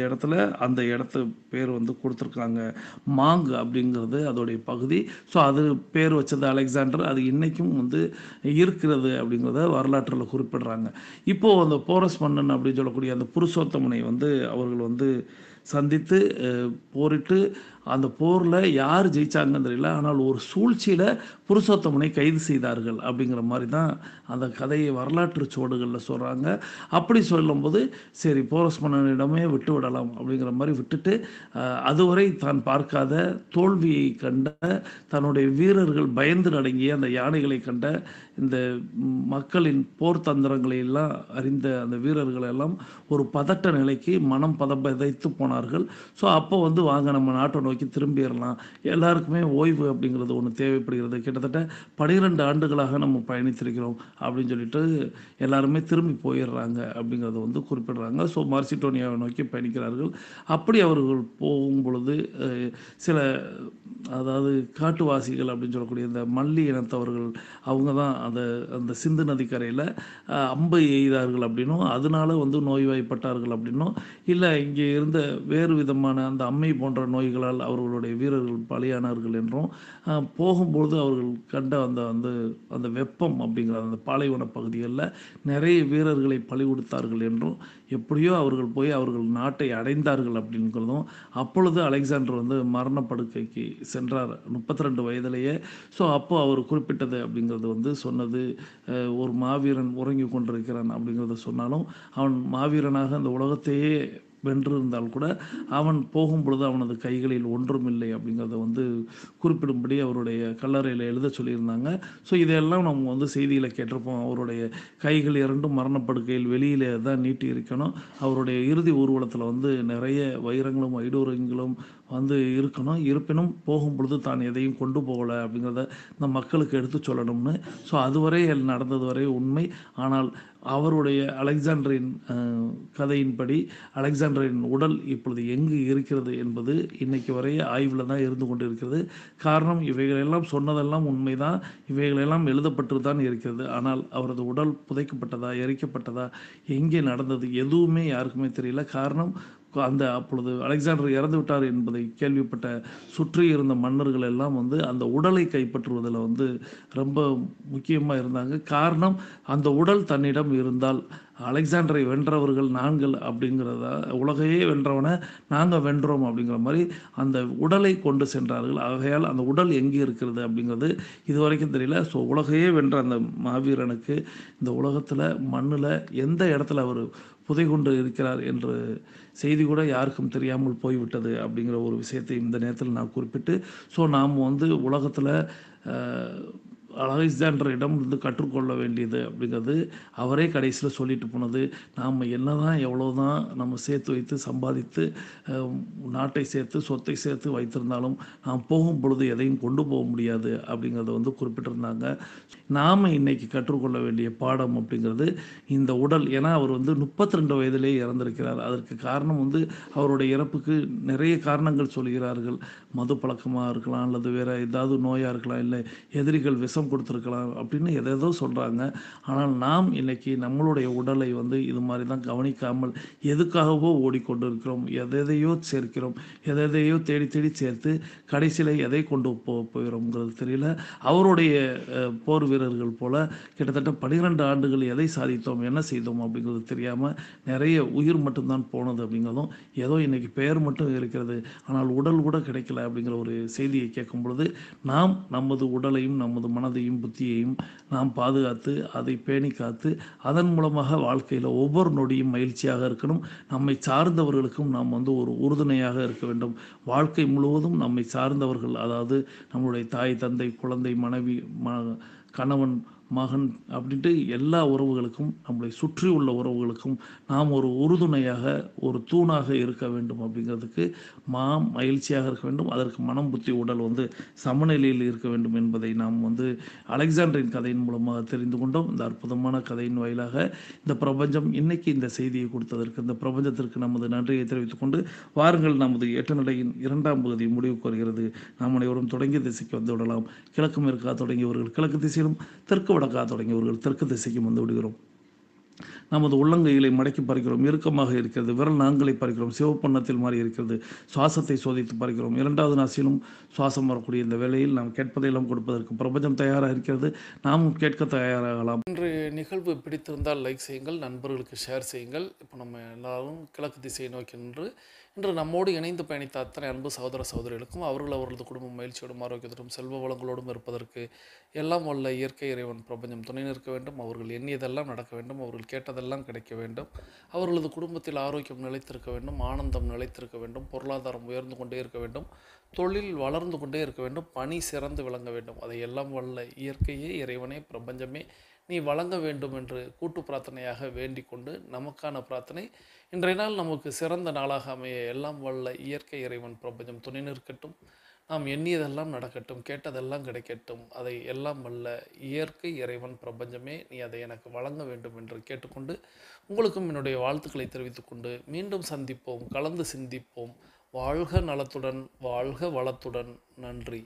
இடத்து பேர் வந்து கொடுத்துருக்காங்க. மாங் அப்படிங்கிறது அதோடைய பகுதி. ஸோ அது பேர் வச்சது அலெக்சாண்டர். அது இன்றைக்கும் வந்து இருக்கிறது அப்படிங்கிறத வரலாற்றில் குறிப்பிடுறாங்க. இப்போது அந்த போரஸ் மன்னன் அப்படின்னு சொல்லக்கூடிய அந்த புருஷோத்தமனை வந்து அவர்கள் வந்து சந்தித்து போரிட்டு அந்த போரில் யார் ஜெயிச்சாங்கன்னு தெரியல. ஆனால் ஒரு சூழ்ச்சியில் புருஷோத்தமனை கைது செய்தார்கள் அப்படிங்கிற மாதிரி தான் அந்த கதையை வரலாற்று சுவடுகளில் சொல்கிறாங்க. அப்படி சொல்லும்போது சரி போரஸ் மன்னனிடமே விட்டு விடலாம் அப்படிங்கிற மாதிரி விட்டுட்டு அதுவரை தான் பார்க்காத தோல்வியை கண்ட தன்னுடைய வீரர்கள் பயந்து நடுங்கிய அந்த யானைகளை கண்ட இந்த மக்களின் போர் தந்திரங்களை எல்லாம் அறிந்த அந்த வீரர்கள் எல்லாம் ஒரு பதட்ட நிலைக்கு மனம் பதைத்து போனார்கள். ஸோ அப்போ வந்து வாங்க நம்ம நாட்டை நோக்கி திரும்பிடலாம், எல்லாருக்குமே ஓய்வு அப்படிங்கிறது ஒன்று தேவைப்படுகிறது, கிட்டத்தட்ட 12 ஆண்டுகளாக நம்ம பயணித்திருக்கிறோம் அப்படின்னு சொல்லிட்டு எல்லாருமே திரும்பி போயிடுறாங்க அப்படிங்கிறத வந்து குறிப்பிடுறாங்க. ஸோ மார்சிடோனியாவை நோக்கி பயணிக்கிறார்கள். அப்படி அவர்கள் போகும் பொழுது சில அதாவது காட்டுவாசிகள் அப்படின்னு சொல்லக்கூடிய இந்த மல்லி இனத்தவர்கள் அவங்க தான் அந்த சிந்து நதிக்கரையில் அம்பை எய்தார்கள் அப்படின்னும் அதனால வந்து நோய்வாய்ப்பட்டார்கள் அப்படின்னும் இல்லை இங்கே இருந்த வேறு விதமான அந்த அம்மை போன்ற நோய்களால் அவர்களுடைய வீரர்கள் பலியானார்கள் என்றும் போகும்போது அவர்கள் கண்ட அந்த வெப்பம் அப்படிங்கிற அந்த பாலைவன பகுதிகளில் நிறைய வீரர்களை பலி கொடுத்தார்கள் என்றும் எப்படியோ அவர்கள் போய் அவர்கள் நாட்டை அடைந்தார்கள் அப்படிங்கிறதும் அப்பொழுது அலெக்சாண்டர் வந்து மரணப்படுக்கைக்கு சென்றார் 32 வயதிலேயே. ஸோ அப்போ அவர் குறிப்பிட்டது அப்படிங்கிறது வந்து சொன்னது ஒரு மாவீரன் உறங்கி கொண்டிருக்கிறான் அப்படிங்கிறத சொன்னாலும் அவன் மாவீரனாக அந்த உலகத்தையே வென்றிருந்தால் கூட அவன் போகும் பொழுது அவனது கைகளில் ஒன்றும் இல்லை அப்படிங்கிறத வந்து குறிப்பிடும்படி அவருடைய கல்லறையில் எழுத சொல்லியிருந்தாங்க. ஸோ இதையெல்லாம் நம்ம வந்து செய்தியில் கேட்டிருப்போம். அவருடைய கைகள் 2 மரணப்படுக்கையில் வெளியிலே தான் நீட்டி இருக்கணும். அவருடைய இறுதி ஊர்வலத்தில் வந்து நிறைய வைரங்களும் வைடூரியங்களும் வந்து இருக்கணும். இருப்பினும் போகும் பொழுது தான் எதையும் கொண்டு போகலை அப்படிங்கிறத இந்த மக்களுக்கு எடுத்து சொல்லணும்னு. ஸோ அதுவரை நடந்தது வரை உண்மை. ஆனால் அவருடைய அலெக்சாண்டரின் கதையின்படி அலெக்சாண்டரின் உடல் இப்பொழுது எங்கு இருக்கிறது என்பது இன்னைக்கு வரை ஆய்வில் தான் இருந்து கொண்டு இருக்கிறது. காரணம் இவைகளெல்லாம் சொன்னதெல்லாம் உண்மைதான், இவைகளெல்லாம் எழுதப்பட்டு தான் இருக்கிறது. ஆனால் அவரது உடல் புதைக்கப்பட்டதா எரிக்கப்பட்டதா எங்கே நடந்தது எதுவுமே யாருக்குமே தெரியல. காரணம் அப்பொழுது அலெக்சாண்டர் இறந்து விட்டார் என்பதை கேள்விப்பட்ட சுற்றி இருந்த மன்னர்கள் எல்லாம் வந்து அந்த உடலை கைப்பற்றுவதில் வந்து ரொம்ப முக்கியமாக இருந்தாங்க. காரணம் அந்த உடல் தன்னிடம் இருந்தால் அலெக்சாண்டரை வென்றவர்கள் நாங்கள் அப்படிங்கிறதா உலகையே வென்றவனை நாங்கள் வென்றோம் அப்படிங்கிற மாதிரி அந்த உடலை கொண்டு சென்றார்கள். ஆகையால் அந்த உடல் எங்கே இருக்கிறது அப்படிங்கிறது இது வரைக்கும் தெரியல. ஸோ உலகையே வென்ற அந்த மாவீரனுக்கு இந்த உலகத்தில் மண்ணில் எந்த இடத்துல அவர் புதை கொண்டு இருக்கிறார் என்ற செய்தி கூட யாருக்கும் தெரியாமல் போய்விட்டது அப்படிங்கிற ஒரு விஷயத்தை இந்த நேரத்தில் நான் குறிப்பிட்டு, ஸோ நாம் வந்து உலகத்தில் அலெக்சாண்டரிடம் இருந்து கற்றுக்கொள்ள வேண்டியது அப்படிங்கிறது அவரே கடைசியில் சொல்லிட்டு போனது. நாம் என்னதான் எவ்வளோதான் நம்ம சேர்த்து வைத்து சம்பாதித்து நாட்டை சேர்த்து சொத்தை சேர்த்து வைத்திருந்தாலும் நாம் போகும் பொழுது எதையும் கொண்டு போக முடியாது அப்படிங்கிறத வந்து குறிப்பிட்டிருந்தாங்க. நாம் இன்னைக்கு கற்றுக்கொள்ள வேண்டிய பாடம் அப்படிங்கிறது இந்த உடல். ஏன்னா அவர் வந்து 32 வயதிலே இறந்திருக்கிறார். அதற்கு காரணம் வந்து அவருடைய இறப்புக்கு நிறைய காரணங்கள் சொல்கிறார்கள். மது பழக்கமாக இருக்கலாம், அல்லது வேறு ஏதாவது நோயாக இருக்கலாம், இல்லை எதிரிகள் விஷம் கொடுத்துருக்கலாம் அப்படின்னு எதேதோ சொல்கிறாங்க. ஆனால் நாம் இன்னைக்கு நம்மளுடைய உடலை வந்து இது மாதிரி தான் கவனிக்காமல் எதுக்காகவோ ஓடிக்கொண்டு இருக்கிறோம். எதையோ சேர்க்கிறோம், எதையோ தேடி தேடி சேர்த்து கடைசியில் எதை கொண்டு போகிறோம்ங்கிறது தெரியல. அவருடைய போர் வீரர்கள் போல கிட்டத்தட்ட 12 ஆண்டுகள் எதை சாதித்தோம் என்ன செய்தோம் அப்படிங்கிறது தெரியாமல் நிறைய உயிர் மட்டும்தான் போனது அப்படிங்கிறதும், ஏதோ இன்னைக்கு பெயர் மட்டும் இருக்கிறது ஆனால் உடல் கூட கிடைக்கல அப்படிங்கிற ஒரு செய்தியை கேட்கும் பொழுது நாம் நமது உடலையும் நமது மனதையும் புத்தியையும் நாம் பாதுகாத்து அதை பேணி காத்து அதன் மூலமாக வாழ்க்கையில் ஒவ்வொரு நொடியும் மகிழ்ச்சியாக இருக்கணும். நம்மை சார்ந்தவர்களுக்கும் நாம் வந்து ஒரு உறுதுணையாக இருக்க வேண்டும். வாழ்க்கை முழுவதும் நம்மை சார்ந்தவர்கள், அதாவது நம்மளுடைய தாய் தந்தை குழந்தை மனைவி கணவன் மகன் அப்படின்ட்டு எல்லா உறவுகளுக்கும், நம்மளை சுற்றியுள்ள உறவுகளுக்கும் நாம் ஒரு உறுதுணையாக, ஒரு தூணாக இருக்க வேண்டும் அப்படிங்கிறதுக்கு மகிழ்ச்சியாக இருக்க வேண்டும். அதற்கு மனம், புத்தி, உடல் வந்து சமநிலையில் இருக்க வேண்டும் என்பதை நாம் வந்து அலெக்சாண்டரின் கதையின் மூலமாக தெரிந்து கொண்டோம். இந்த அற்புதமான கதையின் வாயிலாக இந்த பிரபஞ்சம் இன்னைக்கு இந்த செய்தியை கொடுத்ததற்கு, இந்த பிரபஞ்சத்திற்கு நமது நன்றியை தெரிவித்துக் கொண்டு வாருங்கள், நமது 8 நடையின் 2ஆம் பகுதி முடிவுக்கு வருகிறது. நாம் அனைவரும் தொடங்கிய திசைக்கு வந்து விடலாம். கிழக்கு மேற்கா தொடங்கியவர்கள் கிழக்கு திசையிலும், தெற்கு வடக்கா தொடங்கியவர்கள் தெற்கு திசைக்கும் வந்து விடுகிறோம். நமது உள்ளங்கைகளை மடக்கி பறிக்கிறோம். இறுக்கமாக இருக்கிறது. விரல் நான்களை பறிக்கிறோம். சிவப்பண்ணத்தில் மாறி இருக்கிறது. சுவாசத்தை சோதித்து பறிக்கிறோம். 2வது நாசியிலும் சுவாசம் வரக்கூடிய இந்த வேளையில் நாம் கேட்பதையெல்லாம் கொடுப்பதற்கு பிரபஞ்சம் தயாராக இருக்கிறது. நாமும் கேட்க தயாராகலாம். இன்று நிகழ்வு பிடித்திருந்தால் லைக் செய்யுங்கள், நண்பர்களுக்கு ஷேர் செய்யுங்கள். இப்போ நம்ம எல்லாரும் கிழக்கு திசையை நோக்கி நின்று இன்று நம்மோடு இணைந்து பயணித்த அத்தனை அன்பு சகோதர சகோதரிகளுக்கும் அவர்களது குடும்பம் மகிழ்ச்சியோடும் ஆரோக்கியத்தோடும் செல்வ வளங்களோடும் இருப்பதற்கு எல்லாம் வல்ல இயற்கை இறைவன் பிரபஞ்சம் துணை நிற்க வேண்டும். அவர்கள் எண்ணியதெல்லாம் நடக்க வேண்டும். அவர்கள் கேட்டதெல்லாம் கிடைக்க வேண்டும். அவர்களது குடும்பத்தில் ஆரோக்கியம் நிலைத்திருக்க வேண்டும். ஆனந்தம் நிலைத்திருக்க வேண்டும். பொருளாதாரம் உயர்ந்து கொண்டே இருக்க வேண்டும். தொழில் வளர்ந்து கொண்டே இருக்க வேண்டும். பணி சிறந்து விளங்க வேண்டும். அதை எல்லாம் வல்ல இயற்கையே, இறைவனே, பிரபஞ்சமே நீ வழங்க வேண்டும் என்று கூட்டு பிரார்த்தனையாக வேண்டிக் கொண்டு, நமக்கான பிரார்த்தனை இன்றைய நாள் நமக்கு சிறந்த நாளாக அமைய எல்லாம் வல்ல இயற்கை இறைவன் பிரபஞ்சம் துணை நிற்கட்டும். நாம் எண்ணியதெல்லாம் நடக்கட்டும். கேட்டதெல்லாம் கிடைக்கட்டும். அதை எல்லாம் வல்ல இயற்கை இறைவன் பிரபஞ்சமே நீ அதை எனக்கு வழங்க வேண்டும் என்று கேட்டுக்கொண்டு, உங்களுக்கும் என்னுடைய வாழ்த்துக்களை தெரிவித்துக்கொண்டு மீண்டும் சந்திப்போம், கலந்து சிந்திப்போம். வாழ்க நலத்துடன், வாழ்க வளத்துடன். நன்றி.